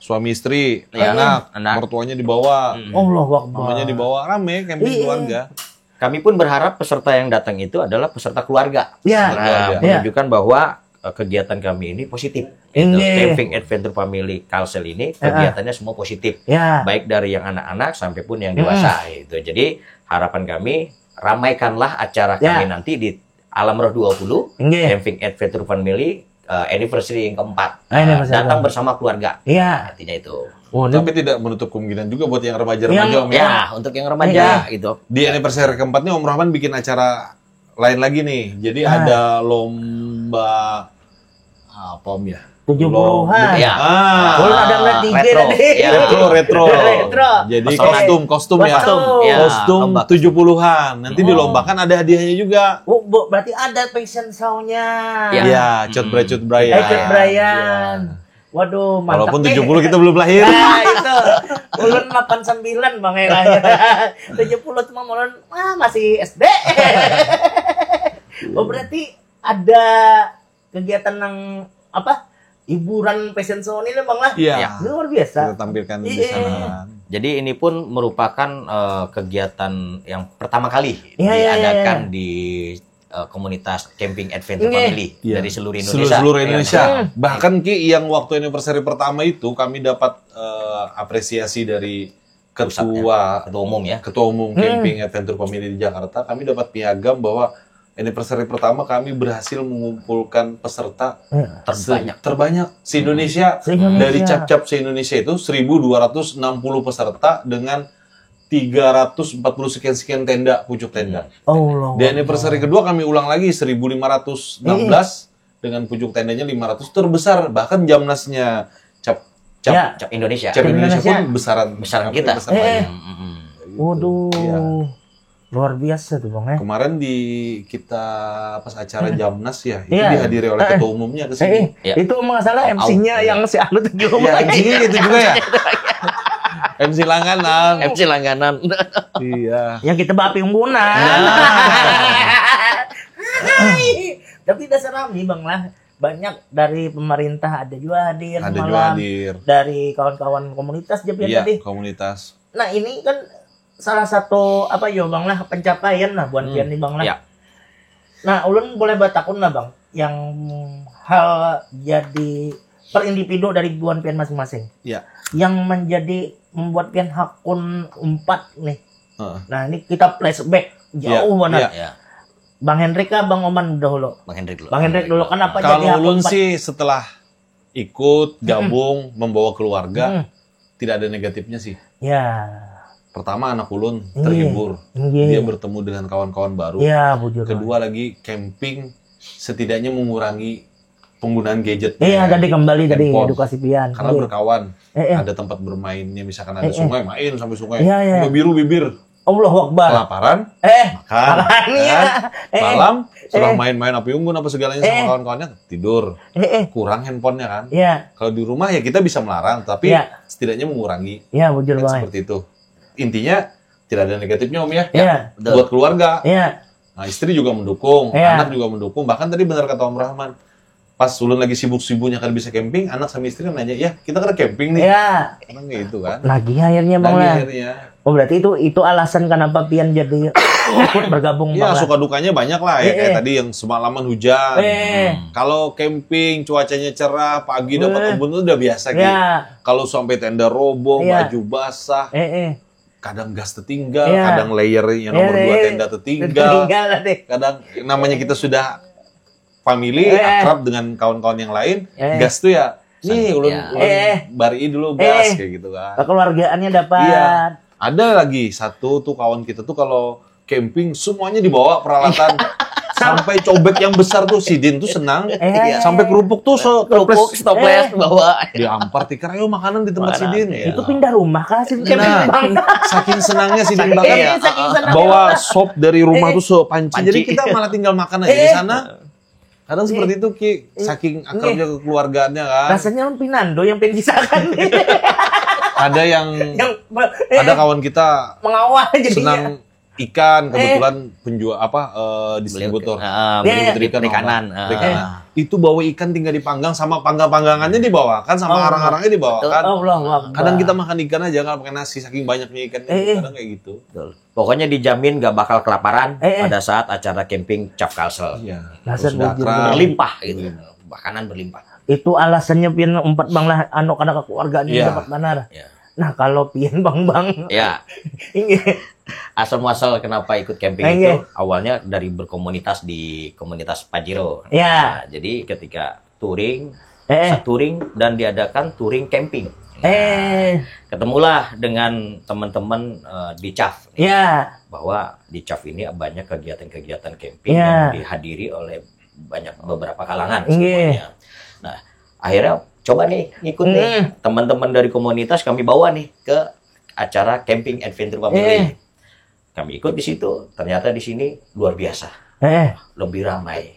Suami istri, anak, mertuanya dibawa. Allahu Akbar. Mamanya dibawa, rame camping keluarga. Kami pun berharap peserta yang datang itu adalah peserta keluarga. Menunjukkan bahwa kegiatan kami ini positif. Camping Adventure Family Kalsel ini kegiatannya semua positif. Baik dari yang anak-anak sampai pun yang dewasa. Jadi harapan kami, ramaikanlah acara kami nanti di Alam Roh 20, Camping Adventure Family anniversary yang keempat. Datang bersama keluarga. Artinya itu. Tapi tidak menutup kemungkinan juga buat yang remaja-remaja Om ya. Untuk yang remaja gitu. Di anniversary keempatnya Om Rahman bikin acara lain lagi nih. Jadi ada lomba apa Om ya? 70-an. Kalau ada ngeliat di retro. Jadi kostum ya. Kostum 70-an. Nanti dilombakan ada hadiahnya juga. Berarti ada fashion show-nya. Iya, Cut Brian. Waduh, mantap. Walaupun 70 kita belum lahir. Itu. Ulun 89 Bang ya lahir. 70 cuma ulun masih SD. Berarti ada kegiatan yang hiburan fashion show ini Bang lah. Iya. Luar biasa. Kita tampilkan di sana. Jadi ini pun merupakan kegiatan yang pertama kali diadakan di komunitas Camping Adventure Family dari seluruh Indonesia. Seluruh Indonesia. Bahkan Ki, yang waktu anniversary pertama itu kami dapat apresiasi dari ketua umum Camping Adventure Family di Jakarta. Kami dapat piagam bahwa anniversary pertama kami berhasil mengumpulkan peserta terbanyak se-Indonesia. Dari cap-cap se-Indonesia itu 1.260 peserta dengan 340 sekian tenda, pucuk tenda. Di anniversary kedua kami ulang lagi 1.516 dengan pucuk tendanya 500, terbesar. Bahkan Jamnasnya cap Indonesia. Cap Indonesia pun besaran kita. Waduh. Luar biasa tuh Bang ya. Kemarin kita pas acara Jamnas ya, itu dihadiri oleh ketua umumnya ke sini. Itu masalah MC-nya yang si Anu tuh juga. MC-nya itu juga ya. MC langganan. Iya. Yang kita bapi unggunan. Tapi dasar rame Bang lah. Banyak dari pemerintah ada juga hadir. Dari kawan-kawan komunitas tadi. Komunitas. Nah, ini kan salah satu Bang lah pencapaian lah buat pian nih Bang lah. Nah, ulun boleh batakun lah Bang yang hal jadi per individu dari buan pian masing-masing. Yang membuat pian hakun 4 nih. Nah, ini kita flashback jauh banget. Bang Hendrik kah Bang Oman dahulu? Bang Hendrik dulu. Kenapa jadi hakun? Kalau ulun sih setelah ikut gabung membawa keluarga tidak ada negatifnya sih. Ya. Pertama anak ulun terhibur, dia bertemu dengan kawan-kawan baru. Ya, bujur. Kedua lagi camping setidaknya mengurangi penggunaan gadget. Iya, tadi kembali tadi edukasi pian. Karena berkawan, ada tempat bermainnya, misalkan ada sungai, main sampai sungai, sampai biru bibir. Allahu Akbar. Kelaparan, makan. Malam setelah main-main api unggun apa segalanya sama kawan-kawannya tidur. Kurang handphonenya kan. Kalau di rumah ya kita bisa melarang, tapi setidaknya mengurangi. Iya, bujur banget. Seperti itu. Intinya tidak ada negatifnya Om ya. Buat keluarga. Nah, istri juga mendukung, anak juga mendukung. Bahkan tadi benar kata Om Rahman. Pas ulun lagi sibuk-sibuknya kan bisa camping, anak sama istri kan nanya, "Ya, kita kan camping nih." Emang gitu kan. Lagi akhirnya Bang. Oh, berarti itu alasan kenapa pian jadi ikut bergabung Bang. Iya, suka dukanya banyak lah ya. Kayak tadi yang semalaman hujan. Kalau camping cuacanya cerah, pagi dapat embun itu udah biasa gitu. Kalau sampai tenda roboh, baju basah. Kadang gas tertinggal, kadang layer yang nomor 2 tenda tertinggal. Kadang namanya kita sudah family, akrab dengan kawan-kawan yang lain, gas tuh ya, nih ulun bari dulu gas kayak gitu kan. Kekeluargaannya dapat. Iya. Ada lagi satu tuh kawan kita tuh kalau camping semuanya dibawa peralatan. Sampai cobek yang besar tuh Sidin tuh senang. Sampai kerupuk tuh stoples bawa. Diampar tikar, ayo makanan di tempat Sidin. Itu pindah rumah kah Sidin camping Bang? Saking senangnya Sidin bahkan bawa sop dari rumah tuh sepanci. Jadi kita malah tinggal makan aja di sana. Kadang seperti itu Ki, saking akrabnya kekeluargaannya kan. Rasanya Pinando yang pengen kisahkan. Ada yang ada kawan kita mengawal jadinya. Senang ikan, kebetulan penjual distributor ikan perikanan. Itu bawa ikan tinggal dipanggang, sama panggang-panggangannya dibawakan, sama arang-arangnya dibawakan. Kadang kita makan ikan aja nggak pakai nasi, saking banyaknya ikan. Kadang kayak gitu. Pokoknya dijamin nggak bakal kelaparan pada saat acara camping Cap Kalsel. Berlimpah gitu, makanan berlimpah. Itu alasannya pian 4 Bang lah, ada kekeluargaannya dapat benar. Nah kalau pian Bang. Asal-muasal kenapa ikut camping itu awalnya dari berkomunitas di komunitas Pajero. Nah, jadi ketika touring, dan diadakan touring camping. Ketemulah dengan teman-teman di CAF. Bahwa di CAF ini banyak kegiatan-kegiatan camping yang dihadiri oleh beberapa kalangan semuanya. Nah, akhirnya coba nih ngikut nih teman-teman dari komunitas, kami bawa nih ke acara camping adventure family. Kami ikut di situ, ternyata di sini luar biasa, lebih ramai,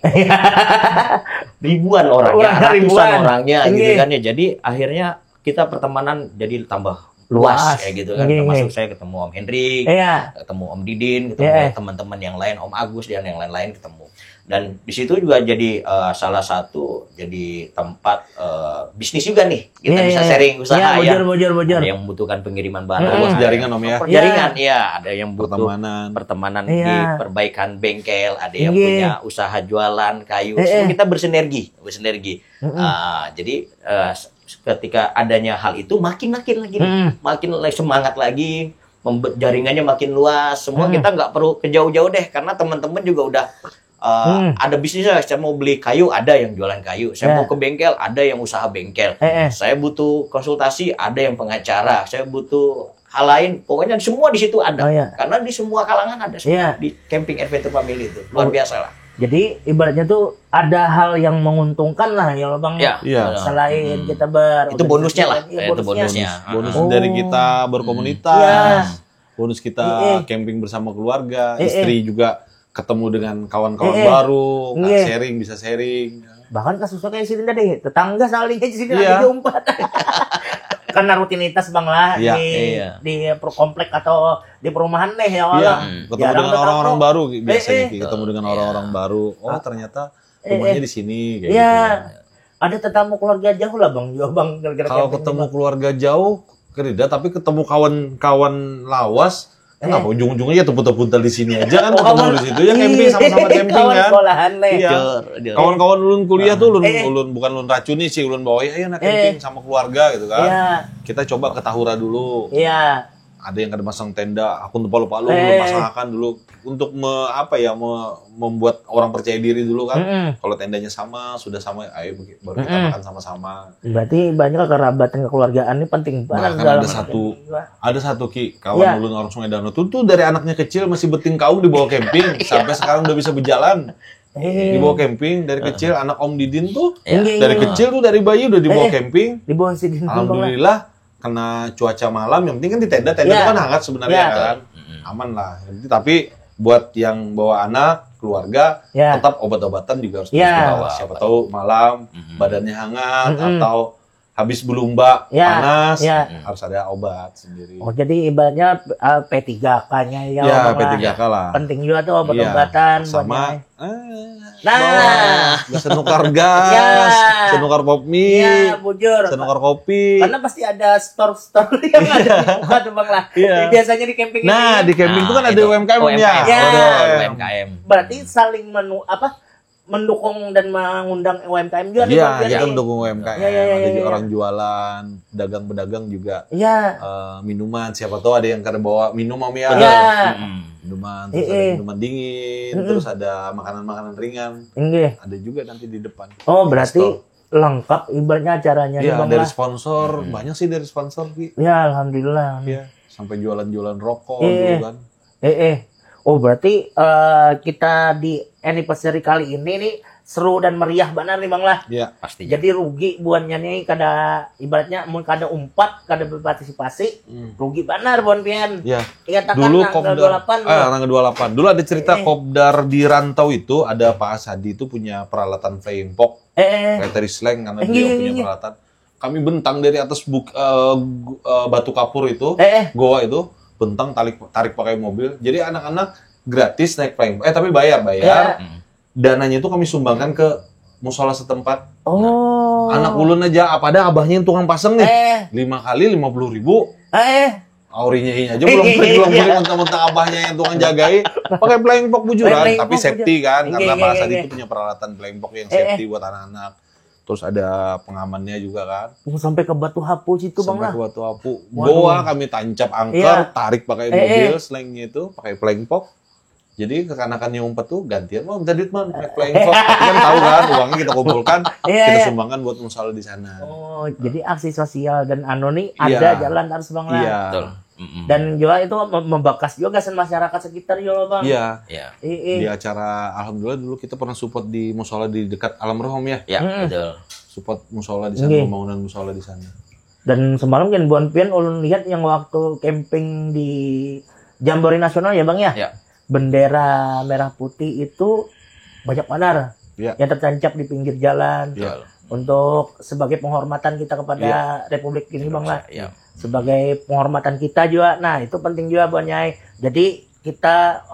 ribuan orangnya, ratusan orangnya, gitu kan ya. Jadi akhirnya kita pertemanan jadi tambah luas kayak gitu kan. Termasuk saya ketemu Om Hendrik, ketemu Om Didin, ketemu teman-teman yang lain, Om Agus dan yang lain-lain ketemu. Dan di situ juga jadi salah satu jadi tempat bisnis juga nih. Kita bisa sharing usaha bujur. Ada yang membutuhkan pengiriman barang. Jaringan Om ya. Jaringan ada yang butuh pertemanan di perbaikan bengkel, ada yang punya usaha jualan kayu. Semua kita bersinergi. Jadi ketika adanya hal itu makin semangat lagi, jaringannya makin luas. Semua kita nggak perlu ke jauh-jauh deh, karena teman-teman juga udah ada bisnisnya. Saya mau beli kayu, ada yang jualan kayu. Saya mau ke bengkel, ada yang usaha bengkel. Saya butuh konsultasi, ada yang pengacara. Saya butuh hal lain, pokoknya semua di situ ada. Karena di semua kalangan ada semua di camping adventure family itu luar biasa lah. Jadi ibaratnya tuh ada hal yang menguntungkan lah ya Bang. Selain kita itu bonusnya lah. Itu bonusnya. Bonus dari kita berkomunitas. Bonus kita camping bersama keluarga, istri juga ketemu dengan kawan-kawan baru, bisa sharing. Bahkan kasusnya kayak sini tadi, tetangga saling aja sini lagi diumpat. Karena rutinitas Bang lah di komplek atau di perumahan nih ya Allah. Ketemu dengan orang-orang baru biasanya, ketemu dengan orang-orang baru. Oh ternyata rumahnya di sini kayak gitu. Ada tetamu keluarga jauh lah Bang. Kalau ketemu keluarga jauh kerida, tapi ketemu kawan-kawan lawas. Kenapa ujung-ujungnya ya teput-teputan di sini aja kan, ketemu di situ ya camping, sama-sama camping kan. Kawan-kawan ulun kuliah tuh ulun bukan ulun racuni sih, ulun bawa ya nak camping sama keluarga gitu kan. Kita coba ke Tahura dulu. ada yang kada masang tenda, aku lupa lu pasangkan dulu untuk membuat orang percaya diri dulu kan. Kalau tendanya sudah sama, ayo baru kita makan sama-sama. Berarti banyak kerabatan kekeluargaan ini penting banget. Bahkan ada satu Ki, kawan ulun orang Sungai Danau tuh dari anaknya kecil masih beting kaung dibawa camping sampai sekarang udah bisa berjalan. Dibawa camping dari kecil, anak Om Didin tuh dari kecil tuh dari bayi udah dibawa camping. Dibawa si Didin. Alhamdulillah. Kena cuaca malam, yang penting kan di tenda itu kan hangat sebenarnya kan, aman lah. Tapi buat yang bawa anak, keluarga, tetap obat-obatan juga harus dibawa. Siapa tahu malam badannya hangat atau habis belumba panas, harus ada obat sendiri. Oh jadi ibaratnya P3K-nya ya. Ya P3K lah. Penting juga tuh obat-obatan. Sama. Senukar gas, senukar pop mie, senukar kopi. Karena pasti ada store yang ada tuh Bang lah. Biasanya di camping ini. Nah, di camping itu kan ada UMKM ya. UMKM. Berarti saling mendukung dan mengundang UMKM juga. Iya, kita mendukung UMKM. Ada juga orang jualan, pedagang-pedagang juga. Minuman, siapa tahu ada yang kada bawa minum ya. Minuman, terus ada minuman dingin, terus ada makanan-makanan ringan. Ada juga nanti di depan. Oh, berarti lengkap ibaratnya acaranya. Iya, dari sponsor, banyak sih dari sponsor, Ki. Ya, alhamdulillah. Iya, sampai jualan-jualan rokok dulu kan. Oh, berarti kita di anniversary kali ini nih seru dan meriah benar nih Bang lah. Iya, pasti. Jadi rugi buannya nih kada ibaratnya mun kada umpat, kada berpartisipasi, rugi benar buan pian. Iya. Ingat dulu Kopdar Rangga 28. Dulu ada cerita Kopdar di rantau itu ada Pak Asadi itu punya peralatan flying fox. Kayak slang karena dia punya peralatan. Kami bentang dari atas batu kapur itu, goa itu, bentang tarik pakai mobil. Jadi anak-anak gratis naik flying fox. Tapi bayar. Dananya itu kami sumbangkan ke musola setempat. Oh. Anak ulun aja, apa ada abahnya yang tukang pasang nih. 5 kali 50.000. Aurinya ini aja belum beli mentang-mentang abahnya yang tukang jagai. Pakai flying fox bujuran, tapi safety kan. Karena Pak Asadi itu punya peralatan flying fox yang safety buat anak-anak. Terus ada pengamannya juga kan. Sampai ke Batu Hapu situ Bang lah. Sampai ke Batu Hapu. Goa kami tancap angker, tarik pakai mobil, slangnya itu, pakai flying fox. Jadi kekanakan yang umpet tuh gantian, minta duit pakai flying fox. Kan tahu kan, uangnya kita kumpulkan, kita sumbangkan buat musola di sana. Oh, jadi aksi sosial dan anoni ada jalan harus Bang lah. Iya. Betul. Dan juga itu membekas juga kesan masyarakat sekitar juga Bang. Iya. Di acara alhamdulillah dulu kita pernah support di musola di dekat Alam Rohom ya. Iya, betul. Support musola di sana, pembangunan musola di sana. Dan semalam kan Buan Pian ulun lihat yang waktu camping di Jambore Nasional ya Bang ya. Iya. Bendera merah putih itu banyak benar yang tertancap di pinggir jalan untuk sebagai penghormatan kita kepada Republik ini Bang lah. Sebagai penghormatan kita juga. Nah, itu penting juga Bang Nyai. Jadi kita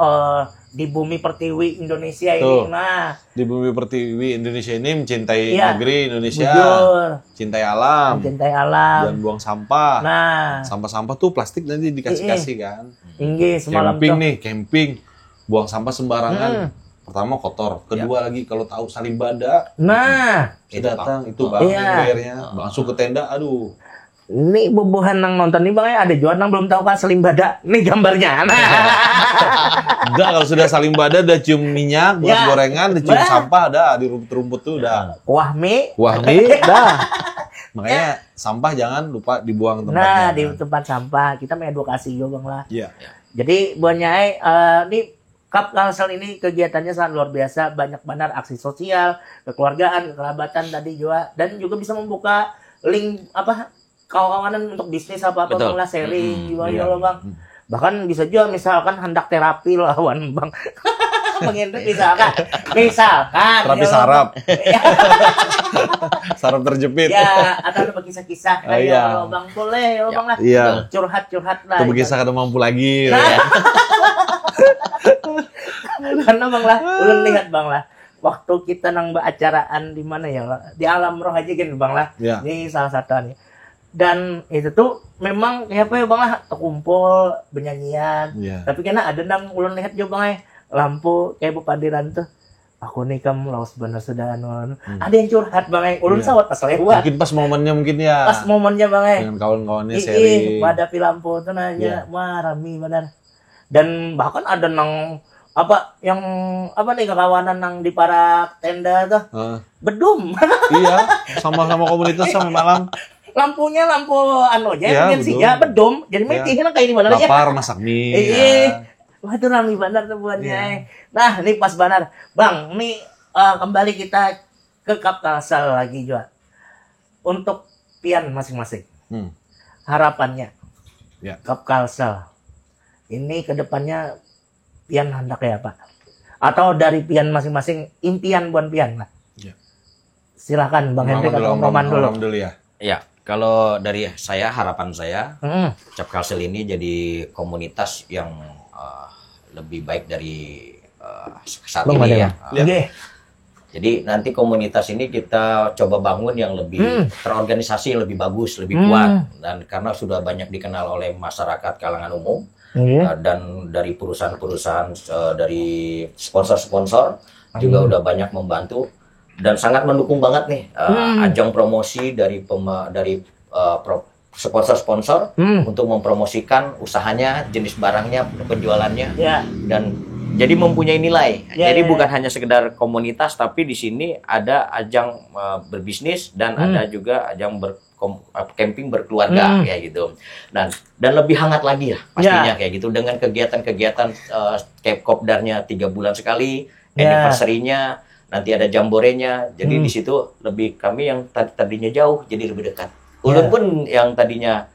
di bumi pertiwi Indonesia ini. Nah, di bumi pertiwi Indonesia ini mencintai negeri Indonesia. Cintai alam. Dan buang sampah. Nah, sampah-sampah tuh plastik nanti dikasih kan. Semalam camping. Buang sampah sembarangan. Pertama kotor, kedua lagi kalau tahu salimbada. Nah, datang itu Bang bayarnya. Langsung ke tenda, aduh. Ini bobohan nang nonton nih Bang ya, ada juga nang belum tahu kan salimbada. Nih gambarnya. Nah. Enggak, kalau sudah salimbada udah cium minyak, buat gorengan, udah cium sampah, dah di rumput-rumput tuh udah. Kuah mie, dah. Makanya sampah jangan lupa dibuang tempatnya. Nah, di tempat sampah kita mengedukasi juga Bang lah. Iya. Jadi Buan Nyai ini Kap Kalsel ini kegiatannya sangat luar biasa, banyak benar aksi sosial, kekeluargaan, kekerabatan tadi juga, dan juga bisa membuka link kawanan untuk bisnis apa lah sharing juga ya Bang. Bahkan bisa juga misalkan hendak terapi lawan Bang. Bang Hendrik misalkan terapi saraf. Saraf terjepit. Ya, atau ada kisah-kisah kayak Bang boleh ya Bang lah. Curhat-curhat lah. Itu kisah kada mampu lagi. Karena Bang lah, ulun lihat Bang lah. Waktu kita nang acaraan di mana ya? Di Alam Roh aja kan Bang lah. Ini salah satu nih. Dan itu tuh memang kayak apa ya Bang lah, terkumpul bernyanyian. Tapi karena ada nang ulun lihat juga Bang lampu kayak bupadiran tuh aku nih kam laos bener sudah ada yang curhat Bang ulun sawat pas lewat. Mungkin pas momennya ya. Pas momennya Bang dengan kawan-kawannya sharing. Pada lampu tuh nanya, wah rame bener. Dan bahkan ada nang nih kekawanan nang di para tenda tuh. Bedum. Iya, sama-sama komunitas sampai malam. Lampunya lampu mungkin sih ya bedum. Jadi metihin kayak di mana ya. Lapar masak mie. Wah itu rame benar tuh buatnya. Nah ini pas benar. Bang, ini kembali kita ke Cup Kalsel lagi juga. Untuk pian masing-masing. Harapannya. Cup Kalsel. Ini kedepannya pian hendak ya Pak? Atau dari pian masing-masing impian buat pian lah. Silahkan Bang Hendrik atau Roman dulu. Ya, kalau dari saya, harapan saya, Cup Kalsel ini jadi komunitas yang lebih baik dari saat ini ya. Jadi nanti komunitas ini kita coba bangun yang lebih terorganisasi, lebih bagus, lebih kuat. Dan karena sudah banyak dikenal oleh masyarakat kalangan umum, dan dari perusahaan-perusahaan, dari sponsor-sponsor juga udah banyak membantu. Dan sangat mendukung banget nih ajang promosi dari sponsor-sponsor untuk mempromosikan usahanya, jenis barangnya, penjualannya, dan jadi mempunyai nilai. Jadi bukan hanya sekedar komunitas, tapi di sini ada ajang berbisnis dan ada juga ajang camping berkeluarga kayak gitu. Dan lebih hangat lagi ya pastinya kayak gitu dengan kegiatan-kegiatan Kopdarnya 3 bulan sekali, anniversary-nya, nanti ada jamborenya. Jadi di situ lebih kami yang tadinya jauh jadi lebih dekat. Ulun pun yang tadinya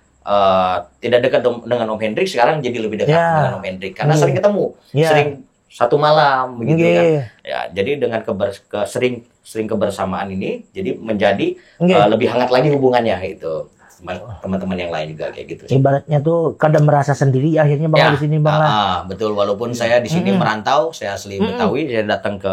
tidak dekat dengan Om Hendrik sekarang jadi lebih dekat dengan Om Hendrik karena sering ketemu, sering satu malam begitu kan. Ya, jadi dengan sering kebersamaan ini jadi menjadi lebih hangat lagi hubungannya itu. Teman-teman yang lain juga kayak gitu. Ibaratnya tuh kadang merasa sendiri akhirnya Bang di sini Bang lah. Betul, walaupun saya di sini merantau, saya asli Betawi, saya datang ke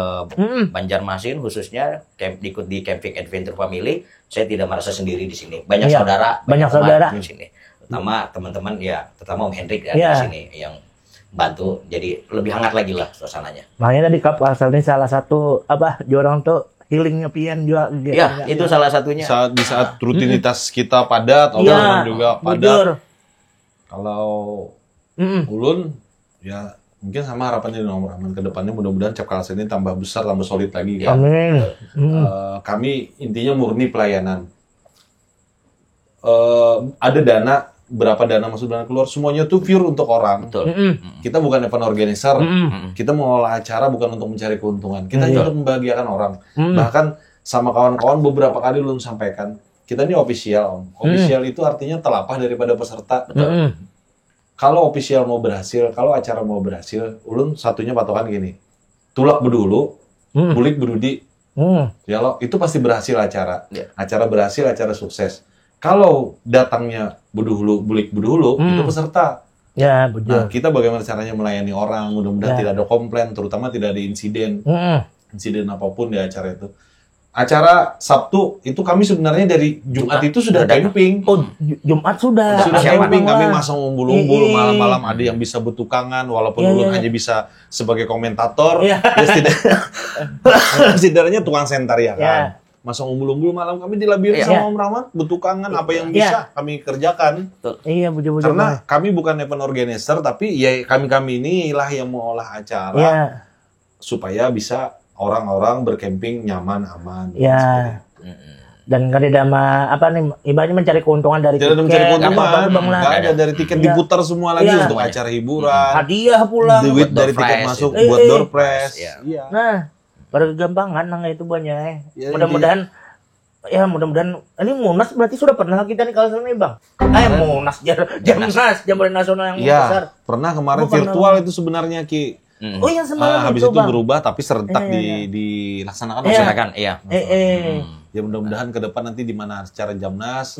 Banjarmasin khususnya ikut di Camping Adventure Family, saya tidak merasa sendiri di sini. Banyak saudara di sini. Terutama teman-teman terutama Om Hendrik di sini yang bantu, jadi lebih hangat lagi lah suasananya. Makanya tadi Cup Kalsel ini salah satu jorong tuh healingnya pian juga. Iya, itu salah satunya. Di saat rutinitas kita padat, orang juga padat. Kalau ulun, ya mungkin sama harapannya di nomor aman ke depannya mudah-mudahan Cup Kalsel ini tambah besar, tambah solid lagi. Kan? Amin. Kami intinya murni pelayanan. Ada dana, berapa dana masuk dana keluar, semuanya tuh pure untuk orang. Betul. Kita bukan event organizer, kita mengolah acara bukan untuk mencari keuntungan, kita hanya untuk membahagiakan orang. Bahkan sama kawan-kawan beberapa kali belum sampaikan, kita ini official. Official itu artinya telapah daripada peserta. Kalau official mau berhasil, kalau acara mau berhasil, ulun satunya patokan gini, tulak bedulu, bulik bedudi. Ya lo, itu pasti berhasil acara. Acara berhasil, acara sukses. Kalau datangnya bedulu, bulik bedulu, itu peserta. Ya, betul. Nah, kita bagaimana caranya melayani orang, mudah-mudahan tidak ada komplain, terutama tidak ada insiden. Insiden apapun di acara itu. Acara Sabtu, itu kami sebenarnya dari Jumat itu sudah camping. Oh, Jumat sudah camping, kami masang umbul-umbul, malam-malam ada yang bisa betukangan, walaupun ulun hanya bisa sebagai komentator, ya setidaknya tukang sentar ya kan. Masang umbul-umbul malam kami dilabirin sama Om Rahmat, betukangan apa yang bisa kami kerjakan. Iya, karena kami bukan event organizer, tapi ya kami inilah yang mengolah acara supaya bisa orang-orang bercamping nyaman, aman. Iya. Dan kan tidak ibaratnya mencari keuntungan dari tiket. Tidak mencari keuntungan, nggak ada dari tiket diputar semua lagi untuk acara hiburan. Hadiah pula. Duit dari tiket masuk buat door prize. Nah. Bergampangan itu banyak. Mudah-mudahan ini Munas berarti sudah pernah kita nih Kalsel nih Bang. Munas Jambore Nasional yang besar. Pernah kemarin virtual itu sebenarnya Ki. Oh iya semalam habis itu berubah tapi serentak dilaksanakan. Iya. Ya mudah-mudahan ke depan nanti di mana secara Jamnas.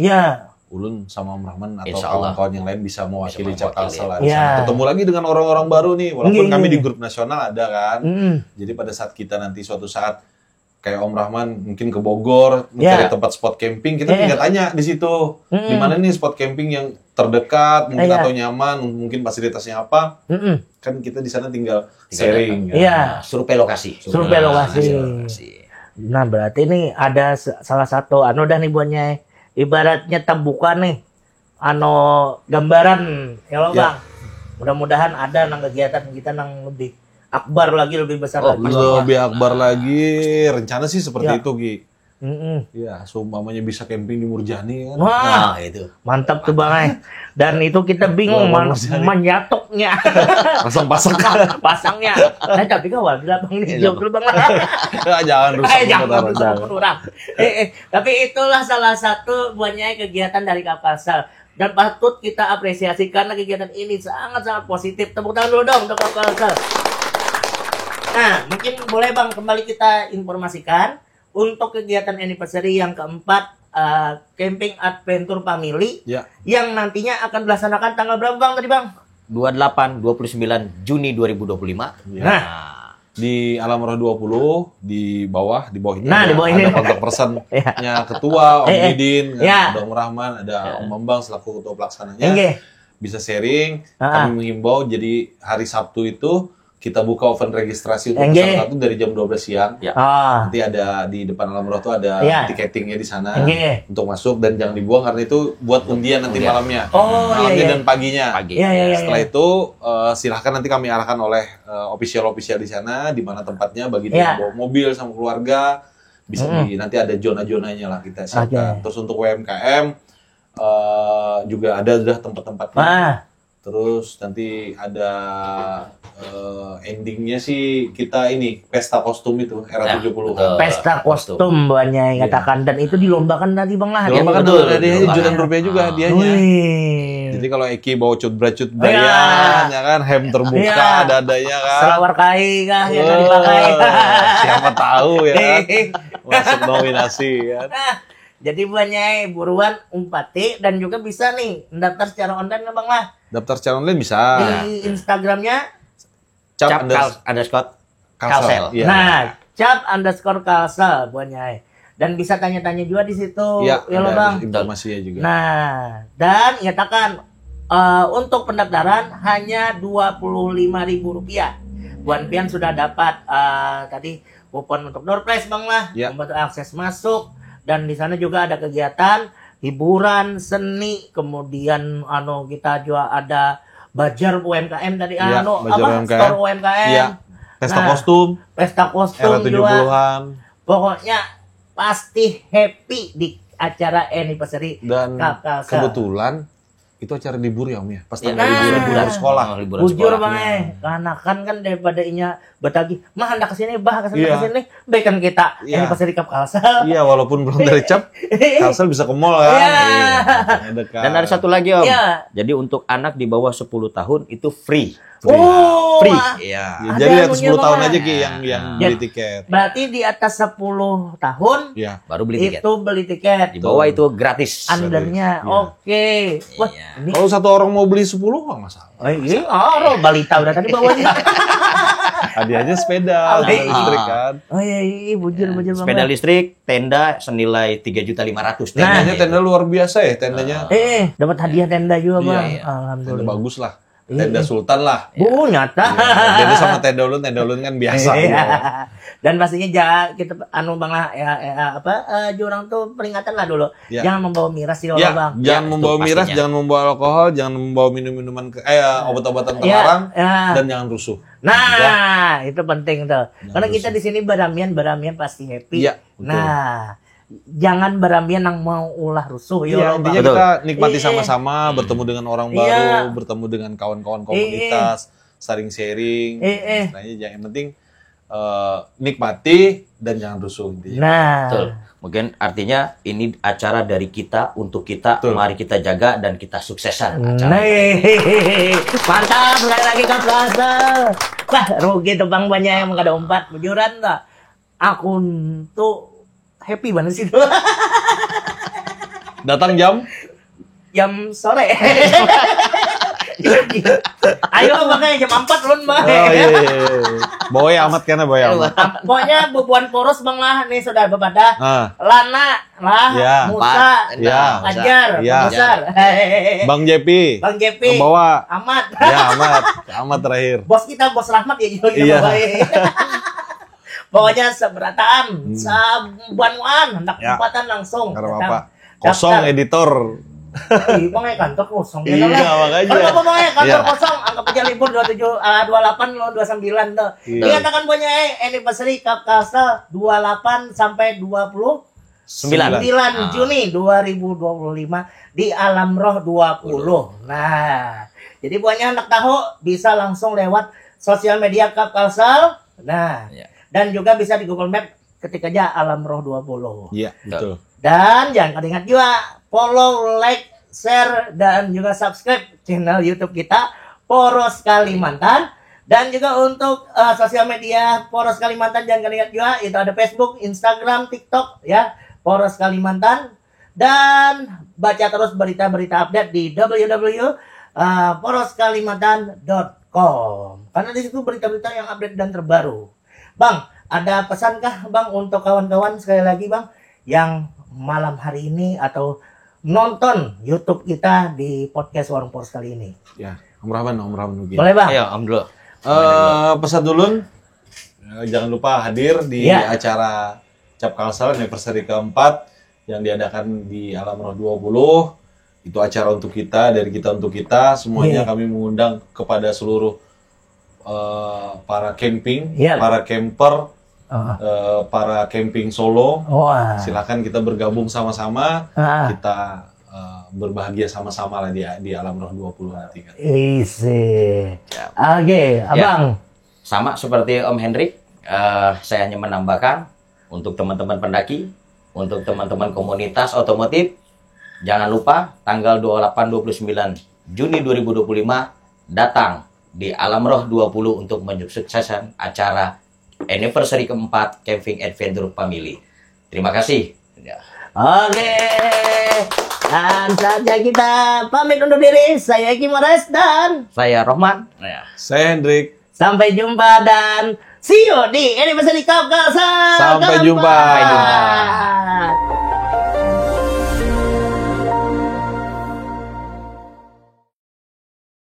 Ulun sama Om Rahman atau kawan-kawan yang lain bisa mewakili Cup Kalsel. Ketemu lagi dengan orang-orang baru nih, walaupun kami di grup nasional ada kan. Jadi pada saat kita nanti suatu saat kayak Om Rahman mungkin ke Bogor mencari tempat spot camping, kita tinggal tanya di situ di mana nih spot camping yang terdekat mungkin atau nyaman, mungkin fasilitasnya apa, kan kita di sana tinggal sharing. Survei lokasi. Nah berarti nih ada salah satu dah nih buatnya, ibaratnya tembuka nih gambaran ya lo Bang. Mudah-mudahan ada kegiatan kita lebih akbar lagi, lebih besar lagi. Lebih akbar lagi. Rencana sih seperti itu, Gi. Ya, seumpamanya bisa camping di Murjani kan. Wah, itu. Mantap tuh Bang. Dan itu kita bingung menyatuknya. Pasangnya. Tapi kawal bila Bang nih jawab dulu Bang. Jangan rusak. Tapi itulah salah satu buatnya kegiatan dari Kapkalsel. Dan patut kita apresiasi karena kegiatan ini sangat-sangat positif. Tepuk tangan dulu dong untuk Kapkalsel. Nah, mungkin boleh Bang kembali kita informasikan untuk kegiatan anniversary yang keempat Camping Adventure Family yang nantinya akan dilaksanakan tanggal berapa Bang tadi Bang? 28-29 Juni 2025. Nah, di Alam Roh 20 di bawah ini di bawah ini ada kontak personnya ketua Om Didin, ada Om Rahman, ada Om Bambang selaku ketua pelaksananya. Bisa sharing, kami mengimbau jadi hari Sabtu itu kita buka open registrasi untuk salah satu dari jam 12 siang. Nanti ada di depan Alam Roh tuh ada tiketingnya di sana untuk masuk, dan jangan dibuang karena itu buat undian nanti malamnya. Malamnya dan paginya. Setelah itu silahkan nanti kami arahkan oleh official di sana di mana tempatnya bagi dia bawa mobil sama keluarga. Bisa nanti ada zona-zonanya lah kita siapkan. Terus untuk UMKM juga ada tempat-tempatnya. Terus nanti ada endingnya sih kita ini pesta kostum itu era 70. Pesta kostum banyak yang katakan, dan itu dilombakan tadi Bang lah. Dilombakan tuh ada Rp1 juga hadiahnya. Jadi kalau Eki bawa cut brayan ya kan, hem terbuka dadanya kan. Selawar kai kah yang dipakai. Siapa tahu ya. Masuk nominasi kan. Jadi banyak buruan umpati, dan juga bisa nih daftar secara online nggak Bang lah? Daftar secara online bisa. Di Instagramnya _Kalsel. Nah, _Kalsel banyak. Dan bisa tanya-tanya juga di situ. Ya lo Bang. Informasinya juga. Nah, dan nyatakan untuk pendaftaran hanya Rp25.000. Buan Pian sudah dapat tadi kupon untuk door prize Bang lah, membantu akses masuk. Dan di sana juga ada kegiatan hiburan, seni, kemudian kita juga ada Bajar UMKM tadi store UMKM. Pesta kostum era 70-an. Pokoknya pasti happy di acara anniversary. Dan kebetulan itu acara libur ya Om ya, pas tanggal libur sekolah. Bujur Bang karena kan daripada inya batagi mah hendak kesini kesini baik kan kita anniversary Kapkalsel. Iya, walaupun belum dari cap Kalsel bisa ke mall kan. Dan ada satu lagi Om, jadi untuk anak di bawah 10 tahun itu free. Free. Iya. Jadi atas 10 tahun aja Ki yang beli tiket. Berarti di atas 10 tahun baru beli tiket. Itu beli tiket. Di bawah itu gratis. Undernya. Oke. Wah, kalau satu orang mau beli 10 enggak masalah. Balita udah tadi bawanya. Hadiahnya sepeda listrik kan. Bujur sepeda listrik, tenda senilai 3.500.000. Tendanya tenda luar biasa ya tendanya. Dapat hadiah tenda juga Bang. Alhamdulillah. Tenda bagus lah. Tenda Sultan lah. Nyata. Jadi sama tenda ulun kan biasa. Dan pastinya kita Bang lah jurang tuh peringatan lah dulu. Jangan membawa miras sih Bang. Jangan membawa miras, jangan membawa alkohol, jangan membawa minuman obat-obatan terlarang, dan jangan rusuh. Nah, itu penting tuh. Karena kita di sini beramian pasti happy. Nah, jangan beramian yang mau ulah rusuh intinya kita nikmati sama-sama, bertemu dengan orang baru, bertemu dengan kawan-kawan komunitas, saling sharing. Yang penting nikmati dan jangan rusuh intinya. Betul. Mungkin artinya ini acara dari kita untuk kita. Mari kita jaga dan kita suksesan acara. Mantap, sekali lagi Kapkalsel. Wah, rugi tuh Bang banyak yang ada 4 bujuran tuh. Aku tuh happy banget sih tuh. Datang jam sore. Ayo makanya jam 4 lun Bang. Oh iya. Boy amat karena boy amat. Pokoknya bubuan poros Bang lah nih saudara bebadah. Lana lah, ya. Musa, Fajar, Besar. Bang Jepi. Bang Jepi. Bawa Amat. Ya, Amat terakhir. Bos kita Bos Rahmat ya juga baik. Pokoknya seberataan, sabuan hendak tempatan langsung. Karena apa? Kosong editor. Ih, Bang kantor kosong. Iya, makanya. Kalau Bang kantor kosong, anggap aja libur 28 lo 29 tuh. Dikatakan punya anniversary Cup Castle 28 sampai 9 Juni 2025 di Alam Roh 20. Nah, jadi buahnya anak tahu bisa langsung lewat sosial media Cup Castle. Nah, dan juga bisa di Google Map ketik aja Alam Roh 20. Iya, betul. Dan jangan ingat juga follow, like, share, dan juga subscribe channel YouTube kita Poros Kalimantan. Dan juga untuk sosial media Poros Kalimantan jangan ingat juga itu ada Facebook, Instagram, TikTok ya Poros Kalimantan. Dan baca terus berita-berita update di www.poroskalimantan.com karena di situ berita-berita yang update dan terbaru. Bang, ada pesankah Bang untuk kawan-kawan sekali lagi Bang yang malam hari ini atau nonton YouTube kita di podcast Warung Poros kali ini? Ya, Om Rahman mungkin. Boleh Bang? Ayo, Om dulu. Pesan dulun, jangan lupa hadir di acara Cap Kalsel anniversary keempat yang diadakan di Alam Roh 20. Itu acara untuk kita, dari kita untuk kita. Semuanya kami mengundang kepada seluruh para camping, para camper, para camping solo. Silakan kita bergabung sama-sama, kita berbahagia sama-sama lah di Alam Roh 20 nanti kan. Oke, Abang. Sama seperti Om Hendrik, saya hanya menambahkan untuk teman-teman pendaki, untuk teman-teman komunitas otomotif, jangan lupa tanggal 28-29 Juni 2025 datang di Alam Roh 20 untuk menyukseskan acara anniversary keempat Camping Adventure Family. Terima kasih. Oke. Dan saatnya kita pamit undur diri. Saya Eki Mores dan saya Rohman. Saya Hendrik. Sampai jumpa dan see you di anniversary Cup Kalsel. Sampai jumpa.